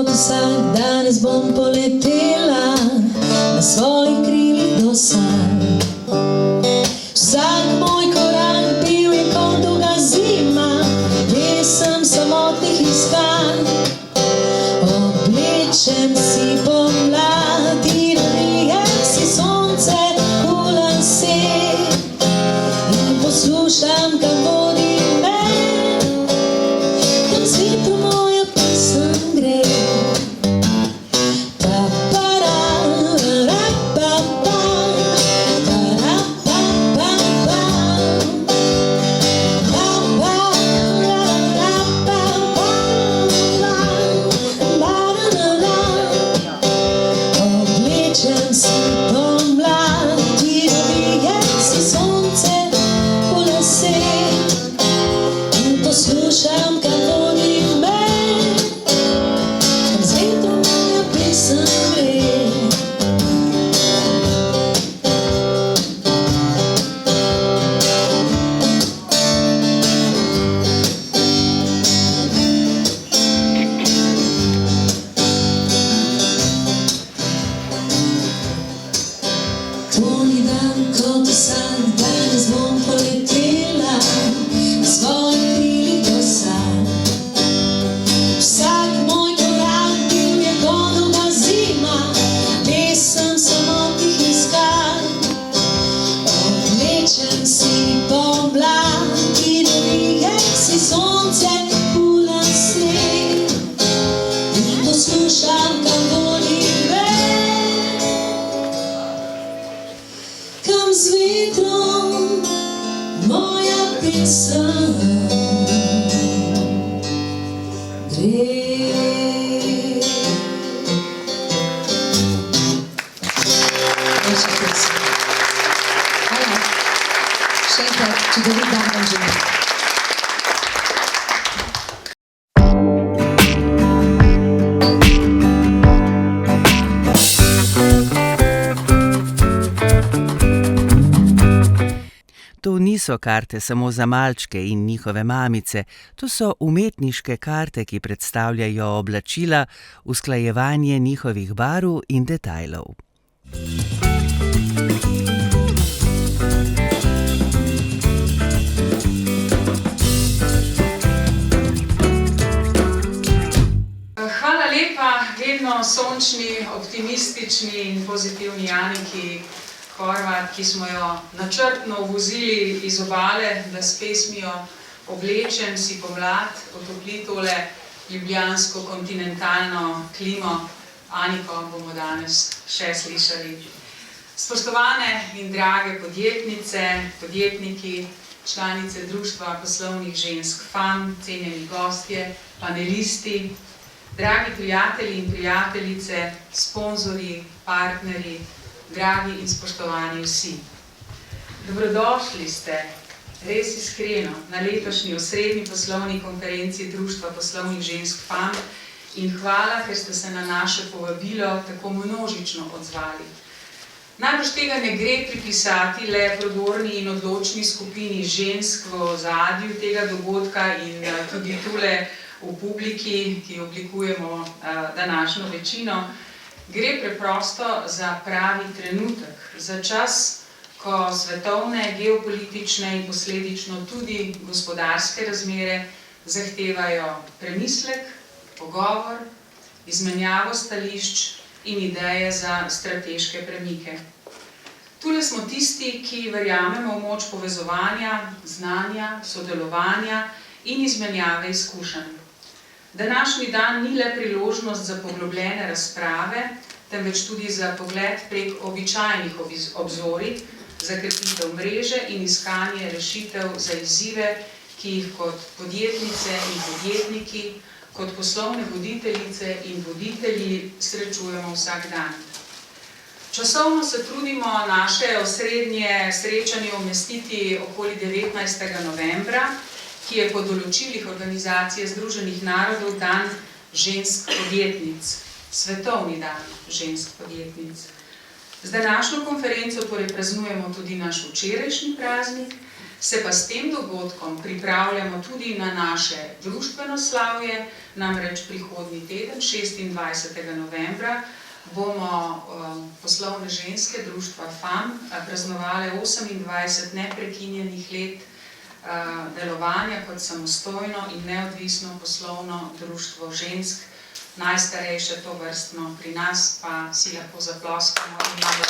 kot vsak danes bom poletela na svojih krilih do sanj. Vsak moj korak bil je kot dolga zima, pesem samotnih iskanj. Oblečem si pomlad in prijem si sonce v lase in poslušam, kam vodi me, kam svetu moja pesem gre. Poslušam, kam vodi me, kam svetu moja pesem gre. To ni dan kot vsak, danes bom poletela na svojih krilih do sanj. Vsak moj korak bil je kot dolga zima, pesem samotnih iskanj. Oblečem si pomlad in prijem si sonce v lase in poslušam, kam vodi me, kam z vetrom moja pesem gre. Najlepša pesem. Hvala. Še enkrat čudovit dan vam želim. To niso karte samo za malčke in njihove mamice, to so umetniške karte, ki predstavljajo oblačila, usklajevanje njihovih barv in detajlov. Hvala lepa, vedno sončni, optimistični in pozitivni Janiki Horvat, ki smo jo načrtno vozili iz obale, da s pesmijo Oblečem si pomlad otopli tole ljubljansko kontinentalno klimo. Aniko bomo danes še slišali. Spoštovane in drage podjetnice, podjetniki, članice Društva poslovnih žensk FAM, cenjeni gostje, panelisti, dragi prijatelji in prijateljice, sponzorji, partnerji, dragi in spoštovani vsi. Dobrodošli ste, res iskreno, na letošnji osrednji poslovni konferenci Društva poslovnih žensk FAM in hvala, ker ste se na naše povabilo tako množično odzvali. Najbrž tega ne gre pripisati le prodorni in odločni skupini žensk v ozadju tega dogodka in tudi tule v publiki, ki oblikujemo današnjo večino. Gre preprosto za pravi trenutek, za čas, ko svetovne, geopolitične in posledično tudi gospodarske razmere zahtevajo premislek, pogovor, izmenjavo stališč in ideje za strateške premike. Tule smo tisti, ki verjamemo v moč povezovanja, znanja, sodelovanja in izmenjave izkušenj. Današnji dan ni le priložnost za poglobljene razprave, temveč tudi za pogled prek običajnih obzorij, za krepitev mreže in iskanje rešitev za izzive, ki jih kot podjetnice in podjetniki, kot poslovne voditeljice in voditelji srečujemo vsak dan. Časovno se trudimo naše osrednje srečanje umestiti okoli 19. novembra, ki je po določilih Organizacije združenih narodov dan žensk podjetnic, svetovni dan žensk podjetnic. Z današnjo konferenco torej praznujemo tudi naš včerajšnji praznik Se pa s tem dogodkom pripravljamo tudi na naše društveno slavje, namreč prihodnji teden, 26. novembra, bomo poslovne ženske društva FAM praznovale 28 neprekinjenih let delovanja kot samostojno in neodvisno poslovno društvo žensk, najstarejše tovrstno pri nas, pa si lahko zaploskamo in malo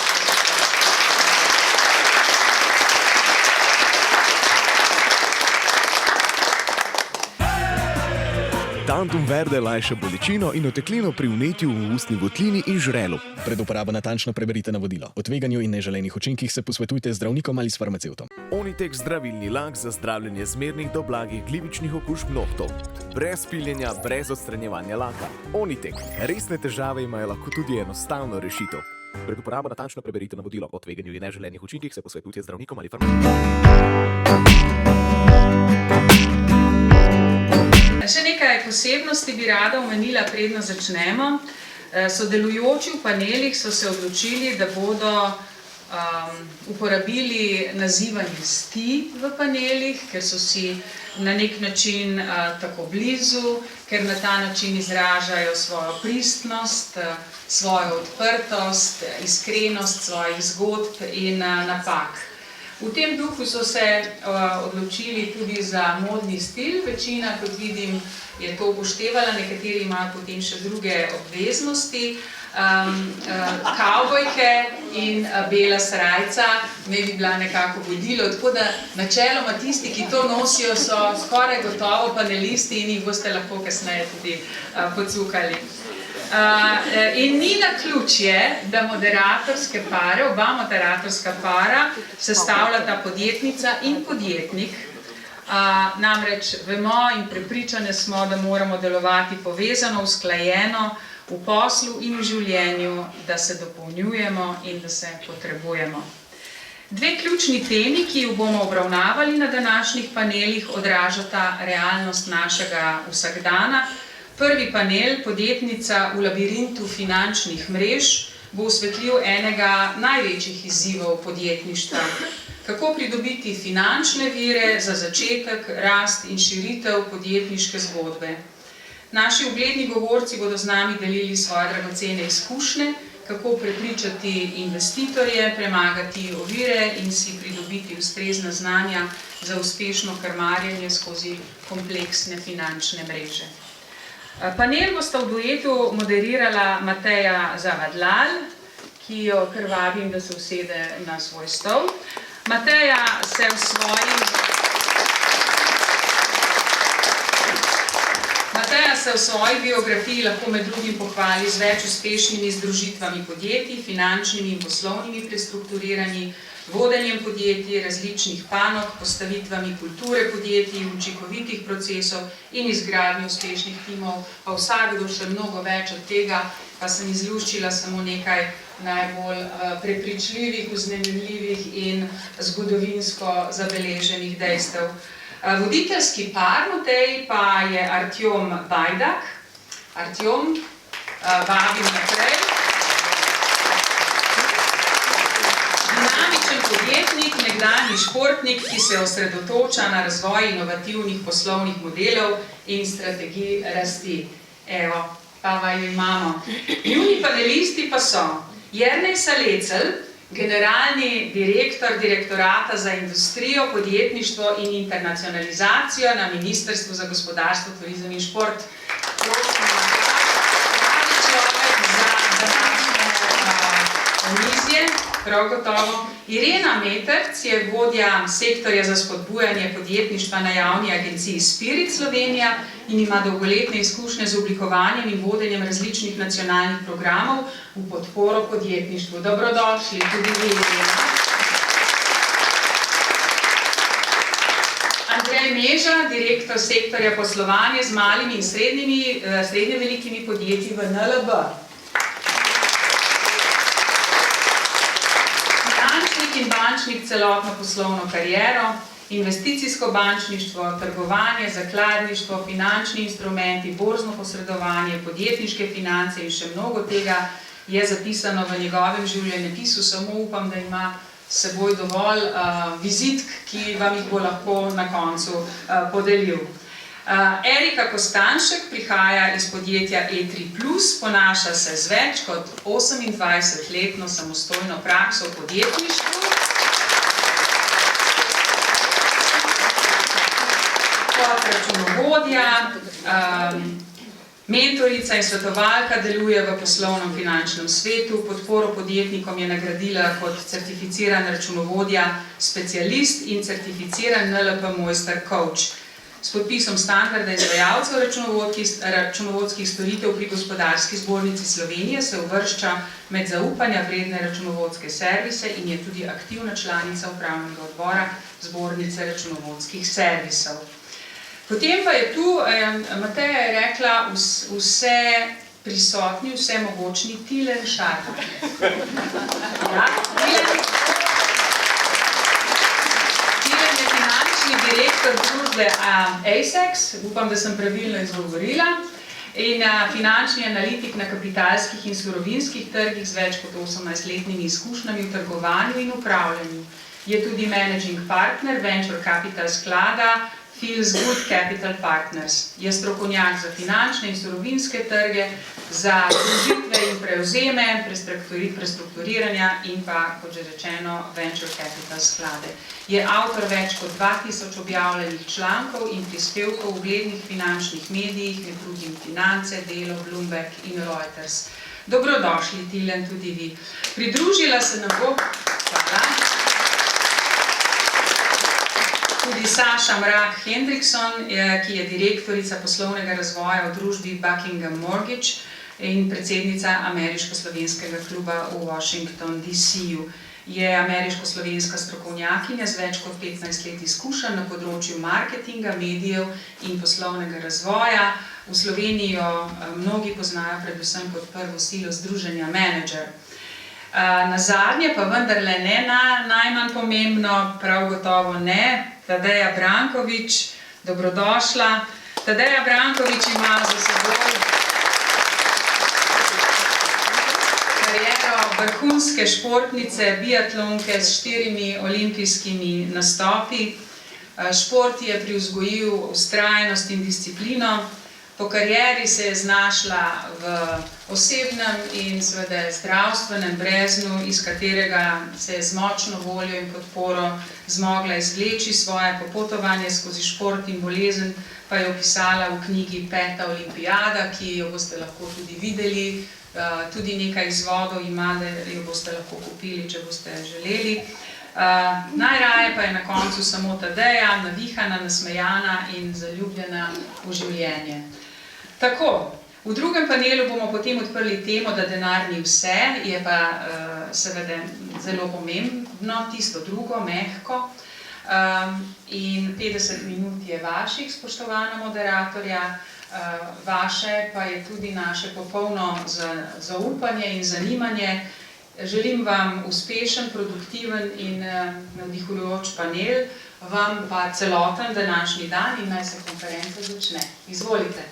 Tantum verde lajša bolečino in oteklino pri vnetju v ustni votlini in žrelu. Pred uporabo natančno preberite navodilo. O tveganju in neželenih učinkih se posvetujte z zdravnikom ali s farmacevtom. Onitek zdravilni lak za zdravljenje zmernih do blagih glivičnih okužb nohtov. Brez piljenja, brez odstranjevanja laka. Onitek. Resne težave imajo lahko tudi enostavno rešitev. Pred uporabo natančno preberite navodilo. O tveganju in neželenih učinkih se posvetujte z zdravnikom ali farmacevtom. Še nekaj posebnosti bi rada omenila, predno začnemo. Sodelujoči v panelih so se odločili, da bodo uporabili nazivanje sti v panelih, ker so si na nek način tako blizu, ker na ta način izražajo svojo pristnost, svojo odprtost, iskrenost svojih zgodb in napak. V tem duhu so se odločili tudi za modni stil. Večina, kot vidim, je to upoštevala, nekateri imajo potem še druge obveznosti. Kavbojke in bela srajca ne bi bila nekako vodilo, tako da načeloma tisti, ki to nosijo, so skoraj gotovo panelisti in jih boste lahko kasneje tudi pocukali. In ni naključje, da moderatorske pare, oba moderatorska para sestavljata podjetnica in podjetnik. Namreč vemo in prepričane smo, da moramo delovati povezano, usklajeno v poslu in v življenju, da se dopolnjujemo in da se potrebujemo. Dve ključni temi, ki jo bomo obravnavali na današnjih panelih, odražata realnost našega vsakdana. Prvi panel, podjetnica v labirintu finančnih mrež, bo osvetlil enega največjih izzivov podjetništva. Kako pridobiti finančne vire za začetek, rast in širitev podjetniške zgodbe. Naši ugledni govorci bodo z nami delili svoje dragocene izkušnje, kako prepričati investitorje, premagati ovire in si pridobiti ustrezna znanja za uspešno krmarjenje skozi kompleksne finančne mreže. Panel bosta v duetu moderirala Mateja Zavadlal, ki jo kar vabim, da se usede na svoj stol. Mateja se v svoji biografiji lahko med drugim pohvali z več uspešnimi združitvami podjetij, finančnimi in poslovnimi prestrukturiranji, vodenjem podjetij, različnih panog, postavitvami kulture podjetij, učinkovitih procesov in izgradnjo uspešnih timov, pa vsakdo še mnogo več od tega, pa sem izluščila samo nekaj najbolj prepričljivih, vznemirljivih in zgodovinsko zabeleženih dejstev. Voditeljski par v tej pa je Artjom Bajdak. Artjom, vabim naprej. Dinamičen podjetnik, nekdanji športnik, ki se osredotoča na razvoj inovativnih poslovnih modelov in strategij rasti. Evo, pa vaju imamo. Njuni panelisti pa so Jernej Salecl, generalni direktor Direktorata za industrijo, podjetništvo in internacionalizacijo na Ministrstvu za gospodarstvo, turizem in šport. Prosim, pravi človek za današnjo omizje, prav gotovo. Irena Meterc je vodja sektorja za spodbujanje podjetništva na javni agenciji Spirit Slovenija in ima dolgoletne izkušnje z oblikovanjem in vodenjem različnih nacionalnih programov v podporo podjetništvu. Dobrodošli tudi vi, Irena. Andrej Meža, direktor sektorja poslovanja z malimi in srednje velikimi podjetji v NLB. In bančnik celotno poslovno kariero, investicijsko bančništvo, trgovanje, zakladništvo, finančni instrumenti, borzno posredovanje, podjetniške finance in še mnogo tega je zapisano v njegovem življenjepisu. Samo upam, da ima seboj dovolj vizitk, ki vam jih bo lahko na koncu podelil. Erika Kostanšek prihaja iz podjetja E3+, ponaša se z več kot 28-letno samostojno prakso v podjetništvu. Kot računovodja, mentorica in svetovalka deluje v poslovnem finančnem svetu, podporo podjetnikom je nagradila kot certificiran računovodja specialist in certificiran NLP mojster coach. S podpisom standarda izvajalcev računovodskih storitev pri Gospodarski zbornici Slovenije se uvršča med zaupanja vredne računovodske servise in je tudi aktivna članica upravnega odbora Zbornice računovodskih servisov. Potem pa je tu, Mateja je rekla, vse prisotni, vse mogočni Tilen Šarma. Ja, Tilen je finančni direktor družbe ASEX, upam, da sem pravilno izgovorila, in finančni analitik na kapitalskih in surovinskih trgih z več kot 18-letnimi izkušnjami v trgovanju in upravljanju. Je tudi managing partner venture capital sklada Feels Good Capital Partners. Je strokovnjak za finančne in surovinske trge, za združitve in prevzeme, prestrukturiranja in pa, kot že rečeno, venture capital sklade. Je avtor več kot 2000 objavljenih člankov in prispevkov v uglednih finančnih medijih, med drugim Finance, Delo, Bloomberg in Reuters. Dobrodošli, Tilen, tudi vi. Pridružila se nam bo, hvala, tudi Saša Mrak Hendrikson, ki je direktorica poslovnega razvoja v družbi Buckingham Mortgage in predsednica Ameriško-slovenskega kluba v Washington DC-ju. Je ameriško-slovenska strokovnjakinja z več kot 15 let izkušenj na področju marketinga, medijev in poslovnega razvoja. V Sloveniji jo mnogi poznajo predvsem kot prvo silo združenja Manager. Nazadnje pa vendarle ne najmanj pomembno, prav gotovo ne, Tadeja Brankovič, dobrodošla. Tadeja Brankovič ima za seboj kariero vrhunske športnice, biatlonke s 4 olimpijskimi nastopi. Šport je privzgojil vztrajnost in disciplino. Po karieri se je znašla v osebnem in seveda zdravstvenem breznu, iz katerega se je z močno voljo in podporo zmogla izvleči svoje popotovanje skozi šport in bolezen, pa je opisala v knjigi 5. olimpijada, ki jo boste lahko tudi videli. Tudi nekaj izvodov ima, da jo boste lahko kupili, če boste želeli. Najraje pa je na koncu samo Tadeja, navihana, nasmejana in zaljubljena v življenje. Tako, v drugem panelu bomo potem odprli temo, da denar ni vse, je pa seveda zelo pomembno, tisto drugo, mehko. In 50 minut je vaših, spoštovana moderatorja, vaše pa je tudi naše popolno zaupanje in zanimanje. Želim vam uspešen, produktiven in navdihujoč panel, vam pa celoten današnji dan in naj se konferenca začne. Izvolite.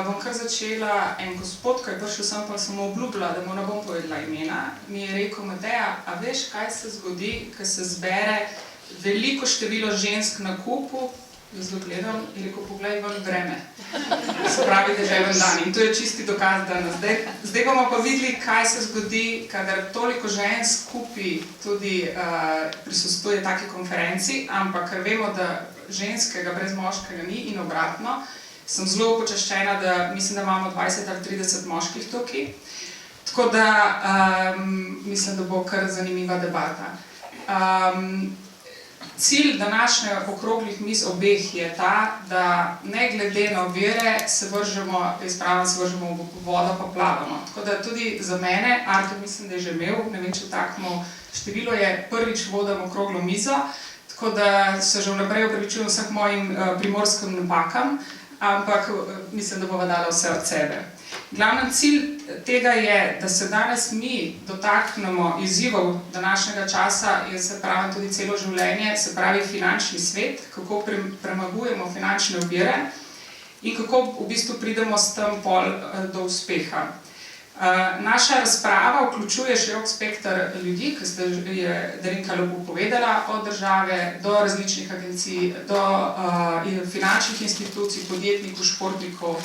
Bom kar začela, en gospod, ko je prišel sem, pa sem mu obljubila, da mu ne bom povedala imena, mi je rekel: Mateja, a veš, kaj se zgodi, ko se zbere veliko število žensk na kupu? Jaz ga gledam in rekel: poglej ven vreme. Se pravi, deževen dan. In to je čisti dokaz danes. Zdaj bomo pa videli, kaj se zgodi, kadar toliko žensk skupaj tudi prisostvuje taki konferenci, ampak ker vemo, da ženskega brez moškega ni in obratno, sem zelo počaščena, da mislim, da imamo 20 ali 30 moških tukaj. Tako da mislim, da bo kar zanimiva debata. Cilj današnje okroglih miz obeh je ta, da ne glede na ovire se vržemo, v vodo pa plavamo. Tako da tudi za mene, Artur mislim, da je že imel, ne vem, če takmo število je, prvič vodim okroglo mizo. Tako da se že vnaprej opravičujem vseh mojim primorskim napakam, ampak mislim, da bova dala vse od sebe. Glavni cilj tega je, da se danes mi dotaknemo izzivov današnjega časa, jaz se pravim tudi celo življenje, se pravi finančni svet, kako premagujemo finančne ovire in kako v bistvu pridemo s tem pol do uspeha. Naša razprava vključuje širok spekter ljudi, ki je Darinka lepo povedala, od države do različnih agencij, do finančnih institucij, podjetnikov, športnikov.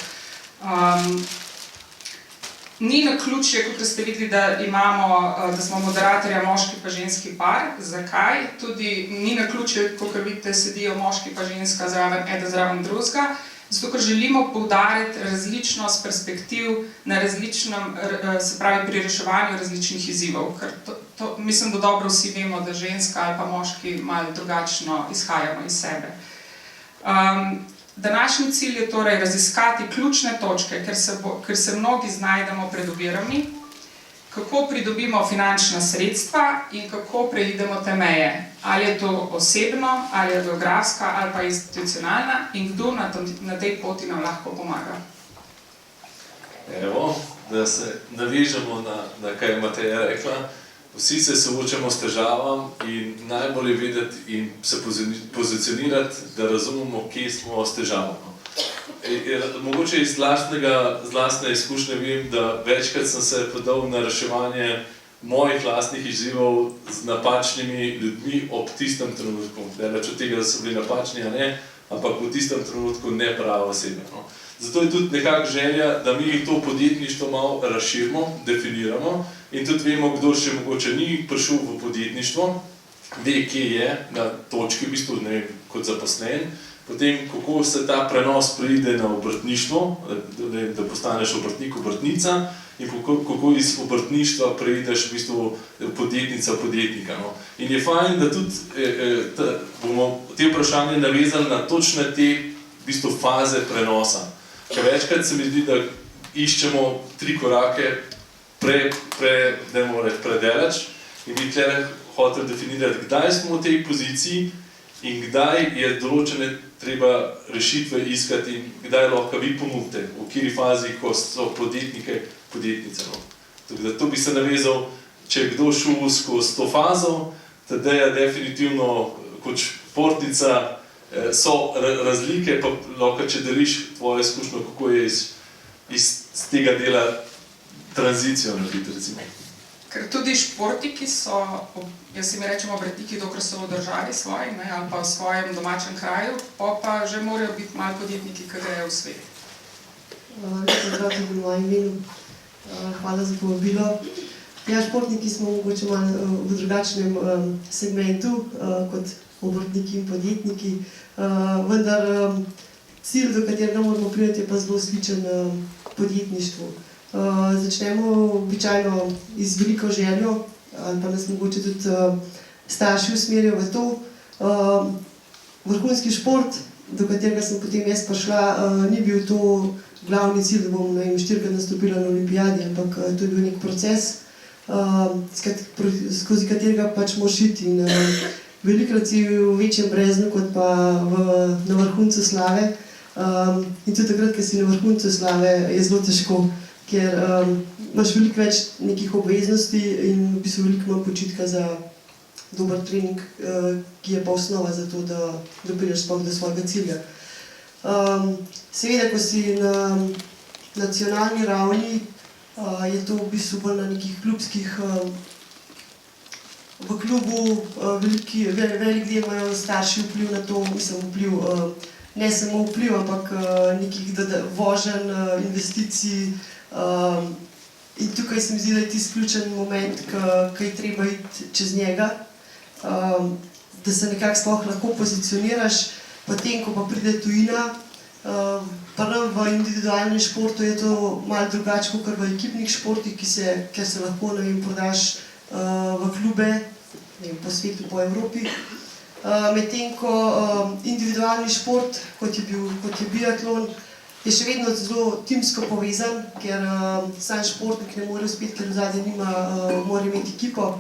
Ni naključje, kot ste videli, da smo moderatorja moški pa ženski par. Zakaj? Tudi ni naključje, kot vidite, sedijo moški pa ženska zraven drugega. Zato, ker želimo poudariti različnost perspektiv na različnem, se pravi pri reševanju različnih izzivov. Ker mislim, da dobro vsi vemo, da ženska ali pa moški malo drugačno izhajamo iz sebe. Današnji cilj je torej raziskati ključne točke, ker se mnogi znajdemo pred ovirami, kako pridobimo finančna sredstva in kako preidemo te meje. Ali je to osebno, ali je geografska, ali pa institucionalna in kdo na tej poti nam lahko pomaga. Evo, da se navežemo na kaj je Mateja rekla. Vsi se soočamo s težavam in najbolje vedeti in se pozicionirati, da razumemo, kje smo s težavo. Mogoče iz lastne izkušnje vem, da večkrat sem se podal na reševanje mojih lastnih izzivov z napačnimi ljudmi ob tistem trenutku. Ne reč od tega, da so bili napačni, a ne, ampak v tistem trenutku ne prava oseba. Zato je tudi nekako želja, da mi to podjetništvo malo razširimo, definiramo in tudi vemo, kdo še mogoče ni prišel v podjetništvo, ve, kje je na točki, v bistvu, ne vem, kot zaposlen, potem kako se ta prenos pride na obrtništvo, da postaneš obrtnik, obrtnica in kako iz obrtništva preideš v bistvu podjetnica, podjetnika. In je fajn, da tudi bomo te vprašanje navezali na točne te v bistvu faze prenosa. Ker večkrat se mi zdi, da iščemo 3 korake predaleč in bi tukaj hotel definirati, kdaj smo v tej poziciji in kdaj je določene treba rešitve iskati in kdaj lahko vi ponudite, v kateri fazi, ko so podjetnike, podjetnice. Tako da to bi se navezal, če je kdo šel skozi to fazo, teda je definitivno kot športnica so razlike, pa lahko, če deliš tvojo izkušnjo, kako je iz tega dela tranzicijo narediti, recimo. Ker tudi športniki so, jaz jim rečem obrtniki, dokler so v državi svoji, ali pa v svojem domačem kraju, pa že morajo biti malo podjetniki, ki grejo v svet. Zdrav tudi v mojem imenu. Hvala za povabilo. Ja, športniki smo mogoče malo v drugačnem segmentu kot obrtniki in podjetniki, vendar cilj, do katerega moramo priti, je pa zelo sličen podjetništvu. Začnemo običajno z veliko željo, ali pa nas mogoče tudi starši usmerijo v to. Vrhunski šport, do katerega sem potem jaz prišla, ni bil to glavni cilj, da bom 4krat nastopila na olimpijadi, ampak to je bil nek proces, skozi katerega pač moraš iti. Velikokrat si v večjem breznu, kot pa na vrhuncu slave. In tudi takrat, ko si na vrhuncu slave, je zelo težko, ker imaš veliko več nekih obveznosti in v bistvu veliko manj počitka za dober trening, ki je pa osnova za to, da prideš sploh do svojega cilja. Seveda, ko si na nacionalni ravni, je to v bistvu bolj na nekih klubskih. V klubu velik del imajo starši vpliv na to, vpliv, ne samo vpliv, ampak nekih voženj, investicij. In tukaj se mi zdi, da je tisti ključen moment, ki je treba iti čez njega, da se nekako sploh lahko pozicioniraš, potem, ko pa pride tujina. Prvo v individualnem športu je to malo drugače kot v ekipnih športih, ker se lahko, ne vem, prodaš v klube, po svetu, po Evropi. Medtem ko individualni šport, kot je biatlon, je še vedno zelo timsko povezan, ker sam športnik ne more uspeti, ker v zadnje mora imeti ekipo.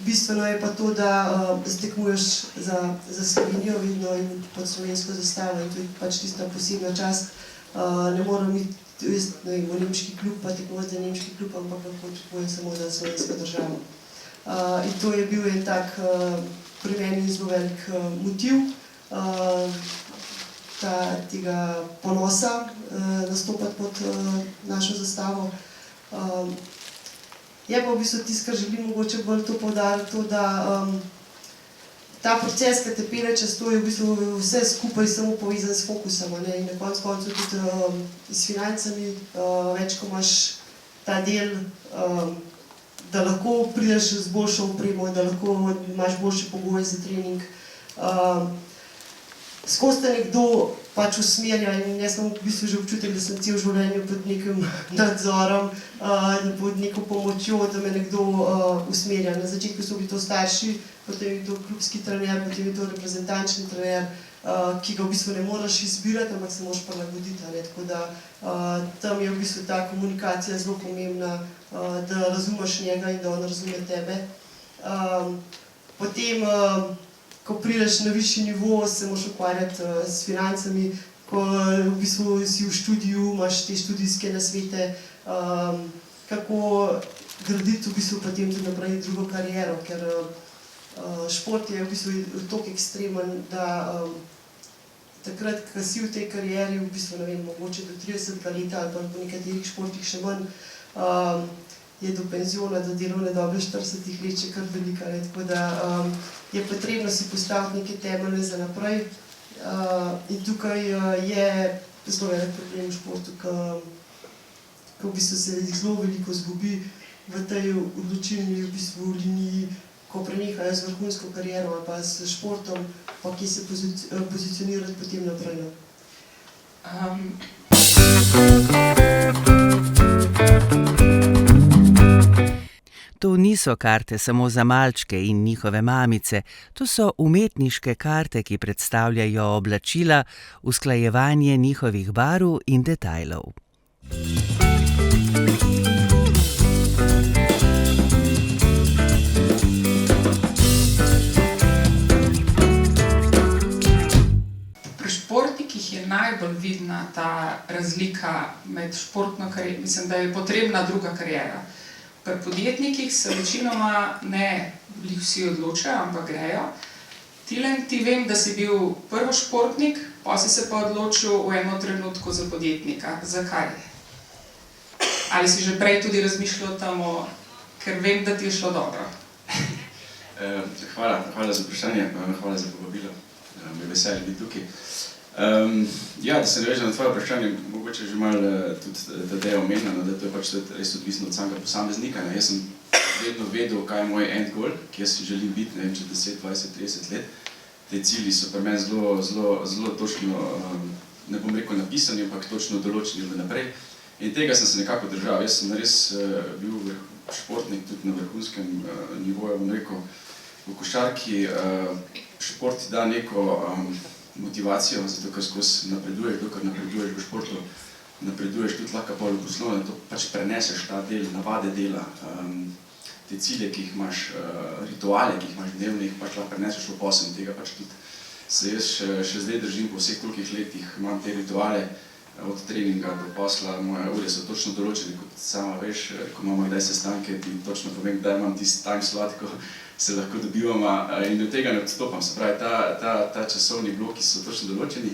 Bistveno je pa to, da tekmuješ za Slovenijo vedno in pod slovensko zastavo in to je pač tista posebna čast. Ne moram iti v nemški klub, pa tekmovati za nemški klub, ampak lahko tekmujem samo za slovensko državo. In to je bil en tak pri meni zelo velik motiv tega ponosa nastopati pod našo zastavo. Je pa v bistvu tisto, kar želim mogoče bolj to poudariti, to, da ta proces, ki te pelje čez to, je v bistvu vse skupaj samo povezan s fokusom, ne? In na koncu tudi s financami, več ko imaš ta del, da lahko prideš z boljšo opremo, da lahko imaš boljše pogoje za trening. Skozi te nekdo pač usmerja in jaz sem v bistvu že občutek, da sem cel življenje pod nekim nadzorom, pod neko pomočjo, da me nekdo usmerja. Na začetku so bili to starši, potem je to klubski trener, potem je to reprezentančni trener, ki ga v bistvu ne moreš izbirati, ampak se moraš prilagoditi. Tako da tam je v bistvu ta komunikacija zelo pomembna, da razumeš njega in da on razume tebe. Potem ko prideš na višji nivo, se moraš ukvarjati s financami, ko v bistvu si v študiju, imaš te študijske nasvete, kako graditi v bistvu potem tudi naprej drugo kariero, ker šport je v bistvu toliko ekstremen, da takrat, ko si v tej karieri, v bistvu ne vem, mogoče do 30 leta ali pa po nekaterih športih še manj, je do penziona, do delovne dobe 40 let še kar velika. Tako da je potrebno si postaviti neke temelje za naprej. In tukaj je zelo velik problem v športu, ko v bistvu se zelo veliko zgubi v tej odločilni v bistvu liniji, ko prenehajo z vrhunsko kariero ali pa s športom, pa kje se pozicionirati potem naprej. To niso karte samo za malčke in njihove mamice, to so umetniške karte, ki predstavljajo oblačila, usklajevanje njihovih barv in detajlov. Pri športnikih je najbolj vidna ta razlika med športno kariero, mislim, da je potrebna druga kariera. Pri podjetnikih se večinoma ne vsi odločajo, ampak grejo. Tilen, ti vem, da si bil prvo športnik, pa si se pa odločil v enem trenutku za podjetnika. Zakaj? Ali si že prej tudi razmišljal o tem, ker vem, da ti je šlo dobro? Hvala za vprašanje, hvala za povabilo. Me veseli biti tukaj. Ja, da se navežem na tvoje vprašanje, mogoče že malo tudi Tadeja omenjeno, da to je pač res odvisno od samega posameznika. Jaz sem vedno vedel, kaj je moj end goal, kjer si želim biti, ne vem, če 10, 20, 30 let. Te cilji so pri meni zelo točno, ne bom rekel napisani, ampak točno določeni vnaprej. In tega sem se nekako držal. Jaz sem res bil športnik tudi na vrhunskem nivoju, bom rekel, v košarki. Šport ti da neko motivacijo, zato ker skozi napreduješ, dokler napreduješ v športu, napreduješ tudi lahko pol v poslovno, to pač preneseš ta del, navade dela, te cilje, ki jih imaš, rituale, ki jih imaš dnevnih, pač lahko preneseš v posel in tega pač tudi se jaz še zdaj držim po vseh tolikih letih, imam te rituale, od treninga do posla, moje ure so točno določene, kot sama veš, ko imamo kdaj sestanke, ti točno povem, kdaj imam tisti time slot, ko se lahko dobivamo in od tega ne odstopam. Se pravi, ta časovni bloki so točno določeni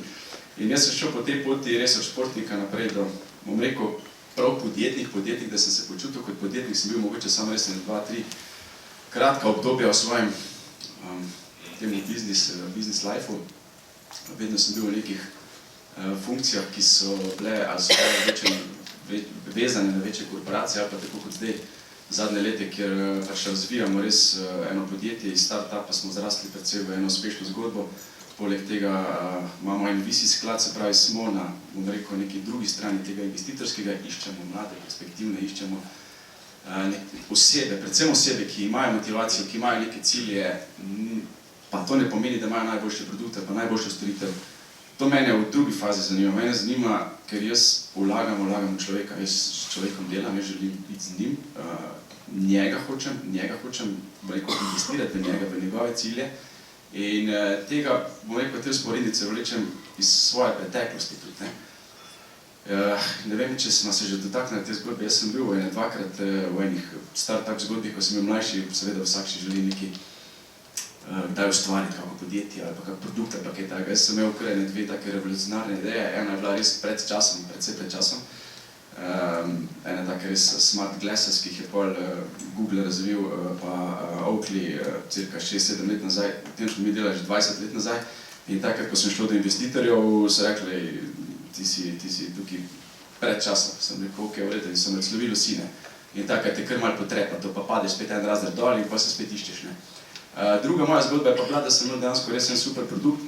in jaz sem šel po tej poti res od športnika naprej do, bom rekel, prav podjetnik, da sem se počutil kot podjetnik, sem bil mogoče samo res 2-3 kratka obdobja v svojem temu business life-u. Vedno sem bil v nekih funkcijah, ki so bile ali so vezane na večje korporacije ali pa tako kot zdaj zadnje leta, kjer pač razvijamo res eno podjetje iz start-upa, smo zrasli predvsem v eno uspešno zgodbo. Poleg tega imamo en VC sklad, se pravi smo na, bom rekel, neki drugi strani tega investitorskega, iščemo mlade, perspektivne, iščemo osebe, predvsem osebe, ki imajo motivacijo, ki imajo neke cilje, pa to ne pomeni, da imajo najboljše produkte, pa najboljše storitev. To mene v drugi fazi zanima. Mene zanima, ker jaz vlagam v človeka, jaz s človekom delam, jaz želim biti z njim, njega hočem investirati v njega, v njegove cilje. In tega, bom rekel, te vzporednice vlečem iz svoje preteklosti tudi. Ne vem, če smo se že dotaknili te zgodbe. Jaz sem bil dvakrat v enih start-up zgodbih, ko sem bil mlajši, seveda vsak si želi neki kdaj ustvariti kako podjetje ali pa kak produkt ali pa kaj takega. Jaz sem imel kar dve take revolucionarne ideje. Ena je bila res precej pred časom. Ena taka res smart glasses, ki jih je pol Google razvil, pa Oakley cirka 6-7 let nazaj. Potem smo mi delali že 20 let nazaj. In takrat, ko sem šel do investitorjev, so rekli, ti si tukaj pred časom. Sem rekel, ok, v redu, in sem odslovil sine. In takrat te kar malo potrepa, to pa padeš spet en razred dol in pa se spet iščeš. Druga moja zgodba je pa bila, da sem imel dejansko res en super produkt.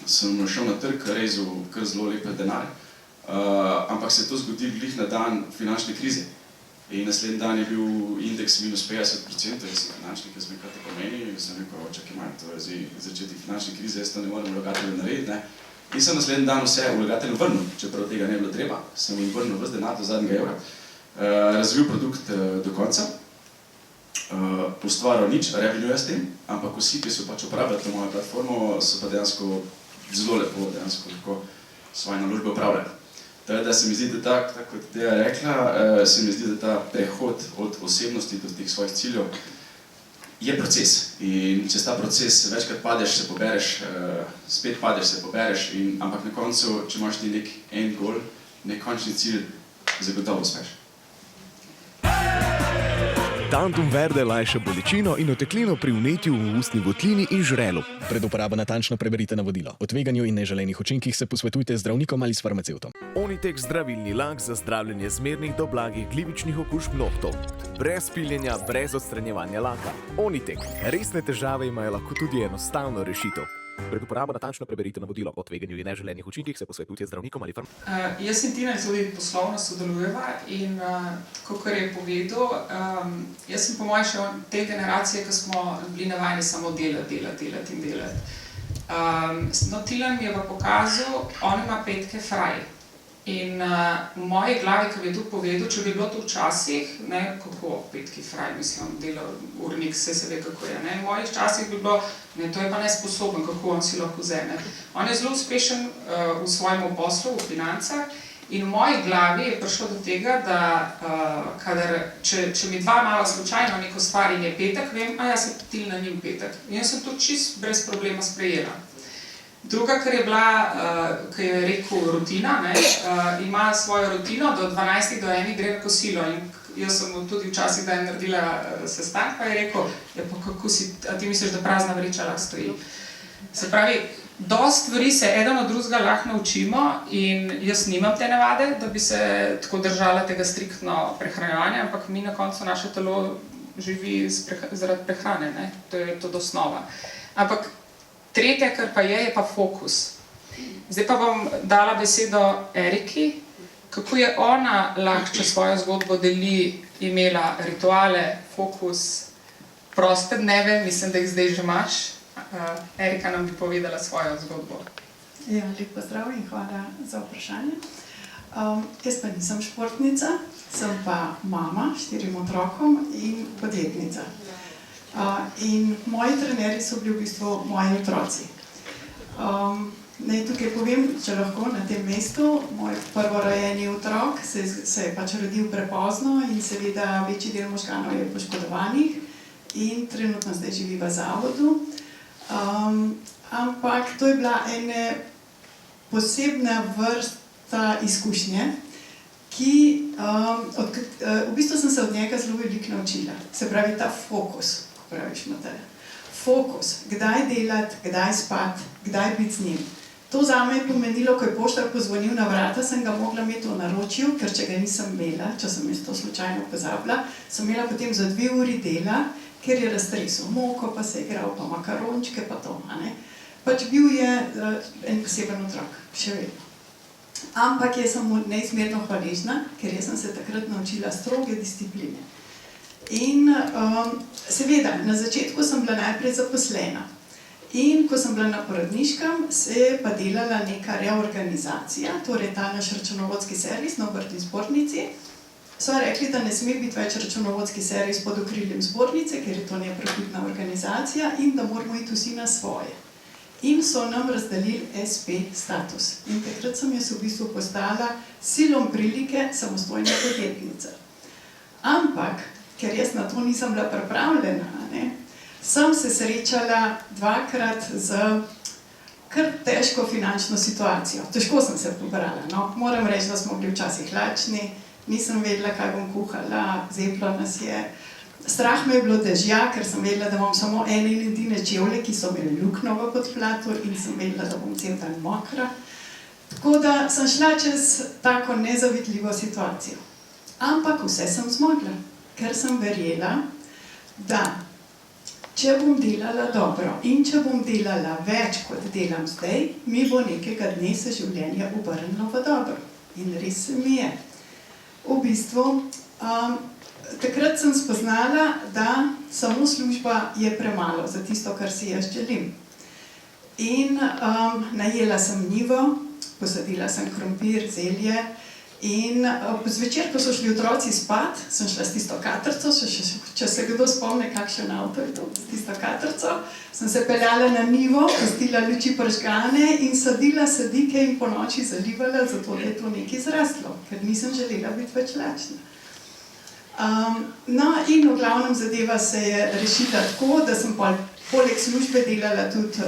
Sem šel na trg, rezal kar zelo lepe denar. Ampak se je to zgodilo glih na dan finančne krize. In naslednji dan je bil indeks minus 50%, jaz sem finančnik, jaz sem kaj to pomeni, in sem rekel, čakaj malo, to je zdaj začetek finančne krize, jaz to ne morem vlagatelju narediti. In sem naslednji dan vse vlagatelju vrnil, čeprav tega ne bilo treba. Sem jim vrnil ves denar do zadnjega evra. Razvil produkt do konca, ustvaril nič, revenue s tem, ampak vsi, ki so pač uporabljali to mojo platformo, so pa dejansko zelo lepo, dejansko lahko svoje naložbe upravljali. Da se mi zdi, da tako kot Teja rekla, se mi zdi, da ta prehod od osebnosti do teh svojih ciljev je proces. In čez ta proces večkrat padeš, se pobereš, spet padeš, se pobereš, ampak na koncu, če imaš ti nek end goal, nek končni cilj, zagotovo uspeš. Tantum Verde lajša bolečino in oteklino pri vnetju v ustni votlini in žrelu. Pred uporabo natančno preberite navodilo. O tveganju in neželenih učinkih se posvetujte z zdravnikom ali s farmacevtom. Onitek zdravilni lak za zdravljenje zmernih do blagih glivičnih okužb nohtov. Brez piljenja, brez odstranjevanja laka. Onitek. Resne težave imajo lahko tudi enostavno rešitev. Pred uporabo natančno preberite navodilo o tveganju in neželenih učinkih se posvetujte z zdravnikom ali farmacevtom. Jaz in Tina tudi poslovno sodelujeva in kakor je povedal, jaz sem po mojem še te generacije, ki smo bili navajeni samo delati. No, Tilan mi je pa pokazal, on ima petke fraj. In v moji glavi, ki bi to povedal, če bi bilo to včasih, kako petki fraj, mislim, dela urnik, se ve, kako je. V mojih časih bi bilo, to je pa nesposoben, kako on si lahko vzeme. On je zelo uspešen v svojem poslu, v financah, in v moji glavi je prišlo do tega, da če mi dva malo slučajno neko stvar in je petek, vem, jaz se potil na njim petek. In jaz sem to čist brez problema sprejela. Druga, kar je bila, ki je rekel rutina, ima svojo rutino, do 12 do 1 gre na kosilo. In jaz sem tudi včasih da je naredila sestank, pa je rekel, pa kako si, a ti misliš, da prazna vreča lahko stoji. Se pravi, dosti stvari se eden od drugega lahko naučimo in jaz nimam te navade, da bi se tako držala tega striktno prehranjevanja, ampak mi na koncu naše telo živi zaradi prehrane, to je to osnova. Ampak tretje, kar pa je pa fokus. Zdaj pa bom dala besedo Eriki, kako je ona lahko, če svojo zgodbo deli, imela rituale, fokus, proste dneve, mislim, da jih zdaj že imaš. Erika nam bi povedala svojo zgodbo. Ja, lep pozdrav in hvala za vprašanje. Jaz pa nisem športnica, sem pa mama 4 otrokom in podjetnica. In moji trenerji so bili v bistvu moji otroci. Naj tukaj povem, če lahko, na tem mestu, moj prvorojeni otrok se je pač rodil prepozno in seveda večji del možganov je poškodovanih in trenutno zdaj živi v zavodu. Ampak to je bila ena posebna vrsta izkušnje, ki v bistvu sem se od njega zelo veliko naučila. Se pravi, ta fokus. Praviš, Mateja. Fokus, kdaj delati, kdaj spati, kdaj biti z njim. To zame je pomenilo, ko je poštar pozvonil na vrata, sem ga mogla imeti v naročju, ker če ga nisem imela, če sem jaz to slučajno pozabila, sem imela potem za 2 uri dela, ker je raztresel moko, pa se je igral, pa makarončke, pa to. Pač bil je en poseben otrok, še vedno. Ampak jaz sem mu neizmerno hvaležna, ker jaz sem se takrat naučila stroge discipline. In seveda, na začetku sem bila najprej zaposlena. In ko sem bila na porodniškem, se je pa delala neka reorganizacija, torej ta naš računovodski servis na obrtni zbornici so rekli, da ne sme biti več računovodski servis pod okriljem zbornice, ker je to neprofitna organizacija in da moramo iti vsi na svoje. In so nam razdelili SP status. In takrat sem jaz v bistvu postala silom prilike samostojna podjetnica. Ampak, ker jaz na to nisem bila pripravljena, sem se srečala dvakrat z kar težko finančno situacijo. Težko sem se pobrala, no. Moram reči, da smo bili včasih lačni, nisem vedela, kaj bom kuhala, zeplo nas je. Strah me je bilo dežja, ker sem vedela, da imam samo ene in edine čevlje, ki so imeli luknjo v podplatu in sem vedela, da bom cel dan mokra. Tako da sem šla čez tako nezavidljivo situacijo. Ampak vse sem zmogla, ker sem verjela, da če bom delala dobro in če bom delala več, kot delam zdaj, mi bo nekega dne se življenje obrnilo v dobro. In res se mi je. V bistvu, takrat sem spoznala, da samo služba je premalo za tisto, kar si jaz želim. In najela sem njivo, posadila sem krompir, zelje in zvečer, ko so šli otroci spat, sem šla s tisto katrco, če se kdo spomne, kakšen avto je to, s tisto katrco, sem se peljala na njivo, pustila luči pržgane in sadila sadike in po noči zalivala, zato da je to nekaj zraslo, ker nisem želela biti več lačna. No, in v glavnem zadeva se je rešila tako, da sem poleg službe delala tudi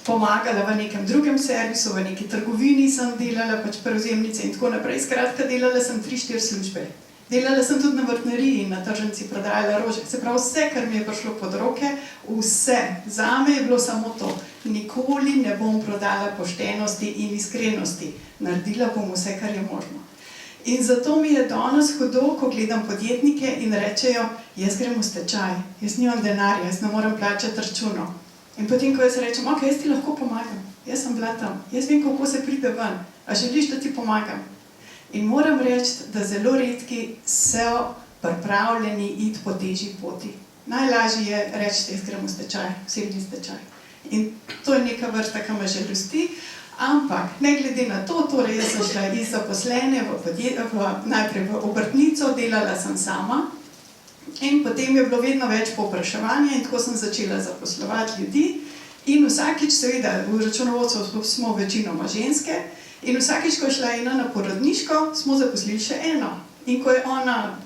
pomagala v nekem drugem servisu, v neki trgovini sem delala, pač prevzemnice in tako naprej. Skratka, delala sem 3-4 službe. Delala sem tudi na vrtnariji in na tržnici prodajala rože. Se pravi, vse, kar mi je prišlo pod roke, vse. Zame je bilo samo to. Nikoli ne bom prodala poštenosti in iskrenosti. Naredila bom vse, kar je možno. In zato mi je danes hudo, ko gledam podjetnike in rečejo, jaz grem v stečaj, jaz nimam denarja, jaz ne morem plačati računov. In potem, ko jaz rečem, ok, jaz ti lahko pomagam, jaz sem bila tam, jaz vem, kako se pride ven, a želiš, da ti pomagam? In moram reči, da zelo redki so pripravljeni iti po težji poti. Najlažje je reči, jaz grem v stečaj, osebni stečaj. In to je neka vrsta, ki me žalosti, ampak ne glede na to, torej jaz sem šla iz zaposlene najprej v obrtnico, delala sem sama, in potem je bilo vedno več povpraševanja in tako sem začela zaposlovati ljudi in vsakič, seveda, v računovodstvu smo večinoma ženske in vsakič, ko je šla ena na porodniško, smo zaposlili še eno. In ko je ona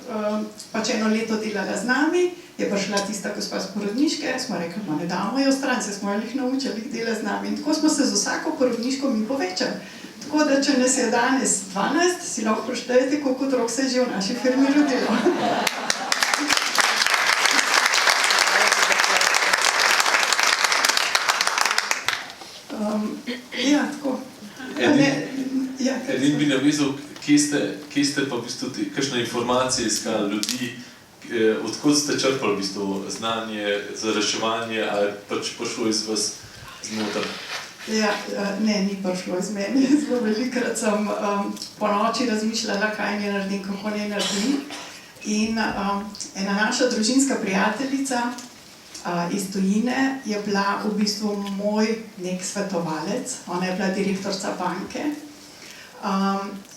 pač eno leto delala z nami, je prišla tista gospa z porodniške, smo rekli, ne damo jo stran, se smo jih naučili dela z nami in tako smo se z vsako porodniško mi povečali. Tako da, če nas je danes 12, si lahko preštejete, koliko otrok se je že v naši firmi rodilo. Ja, tako. Edin bi navezal, kje ste pa v bistvu kakšne informacije iskali ljudi, odkot ste črpali v bistvu znanje za reševanje, ali pač prišlo iz vas znotraj? Ja, ne, ni prišlo iz meni. Zelo velikrat sem po noči razmišljala, kaj ne naredim, kako ne naredim. In ena naša družinska prijateljica iz tujine je bila v bistvu moj nek svetovalec, ona je bila direktorica banke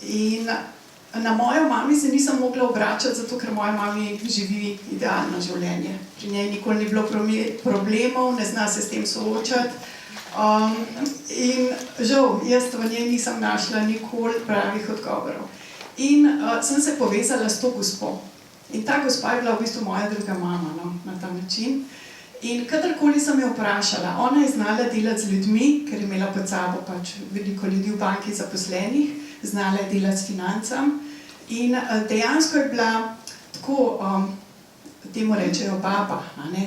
in na mojo mami se nisem mogla obračati, zato ker moja mami živi idealno življenje. Pri njej nikoli ni bilo problemov, ne zna se s tem soočati in žal, jaz v njej nisem našla nikoli pravih odgovorov. In sem se povezala s to gospo in ta gospa je bila v bistvu moja druga mama, no, na ta način. In kadarkoli sem jo vprašala, ona je znala delati z ljudmi, ker je imela pod sabo pač veliko ljudi v banki zaposlenih, znala je delati s financam in dejansko je bila tako, temu rečejo baba,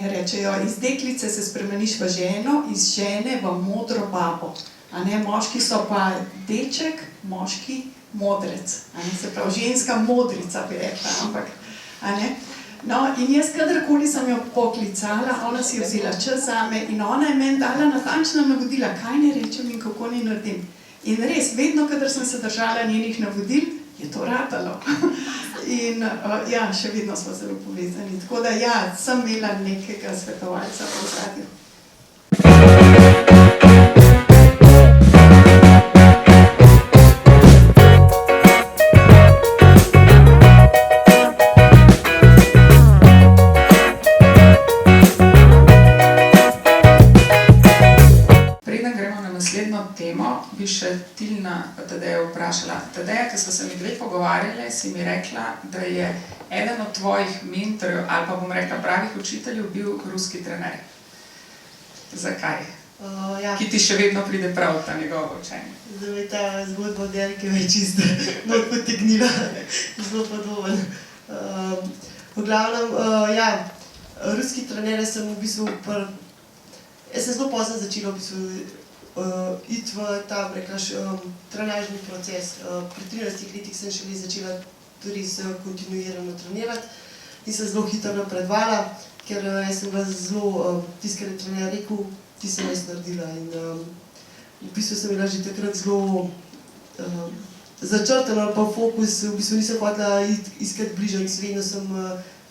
rečejo, iz deklice se spremeniš v ženo, iz žene v modro babo. Moški so pa deček, moški modrec, se pravi ženska modrica bi rekla, ampak, no, in jaz kadarkoli sem jo poklicala, ona si je vzela čas zame in ona je meni dala natančna navodila, kaj ne rečem in kako ne naredim. In res, vedno, kadar sem se držala njenih navodil, je to ratalo. In ja, še vedno smo zelo povezani. Tako da ja, sem imela nekega svetovalca v zadnjem. vprašala. Tadeja, ko smo se mi dve pogovarjali, si mi rekla, da je eden od tvojih mentorjev, ali pa bom rekla pravih učiteljev, bil ruski trener. Zakaj? Ja. Ki ti še vedno pride prav ta njegovo učenje. Zdaj me ta zgodba od Erike več čisto potegnila, zelo podoben. V glavnem, ja, ruski trener sem v bistvu, jaz sem zelo pozno začela v bistvu iti v ta, rekaš, trenažni proces. Pri 13 letih sem šele začela tudi kontinuirano trenirati in sem zelo hitro napredovala, ker jaz sem bila zelo, tisti, kar je trener rekel, ti sem jaz naredila in v bistvu sem bila že takrat zelo začrtana ali pa fokus, v bistvu nisem hotela iskati bližnjic, vedno sem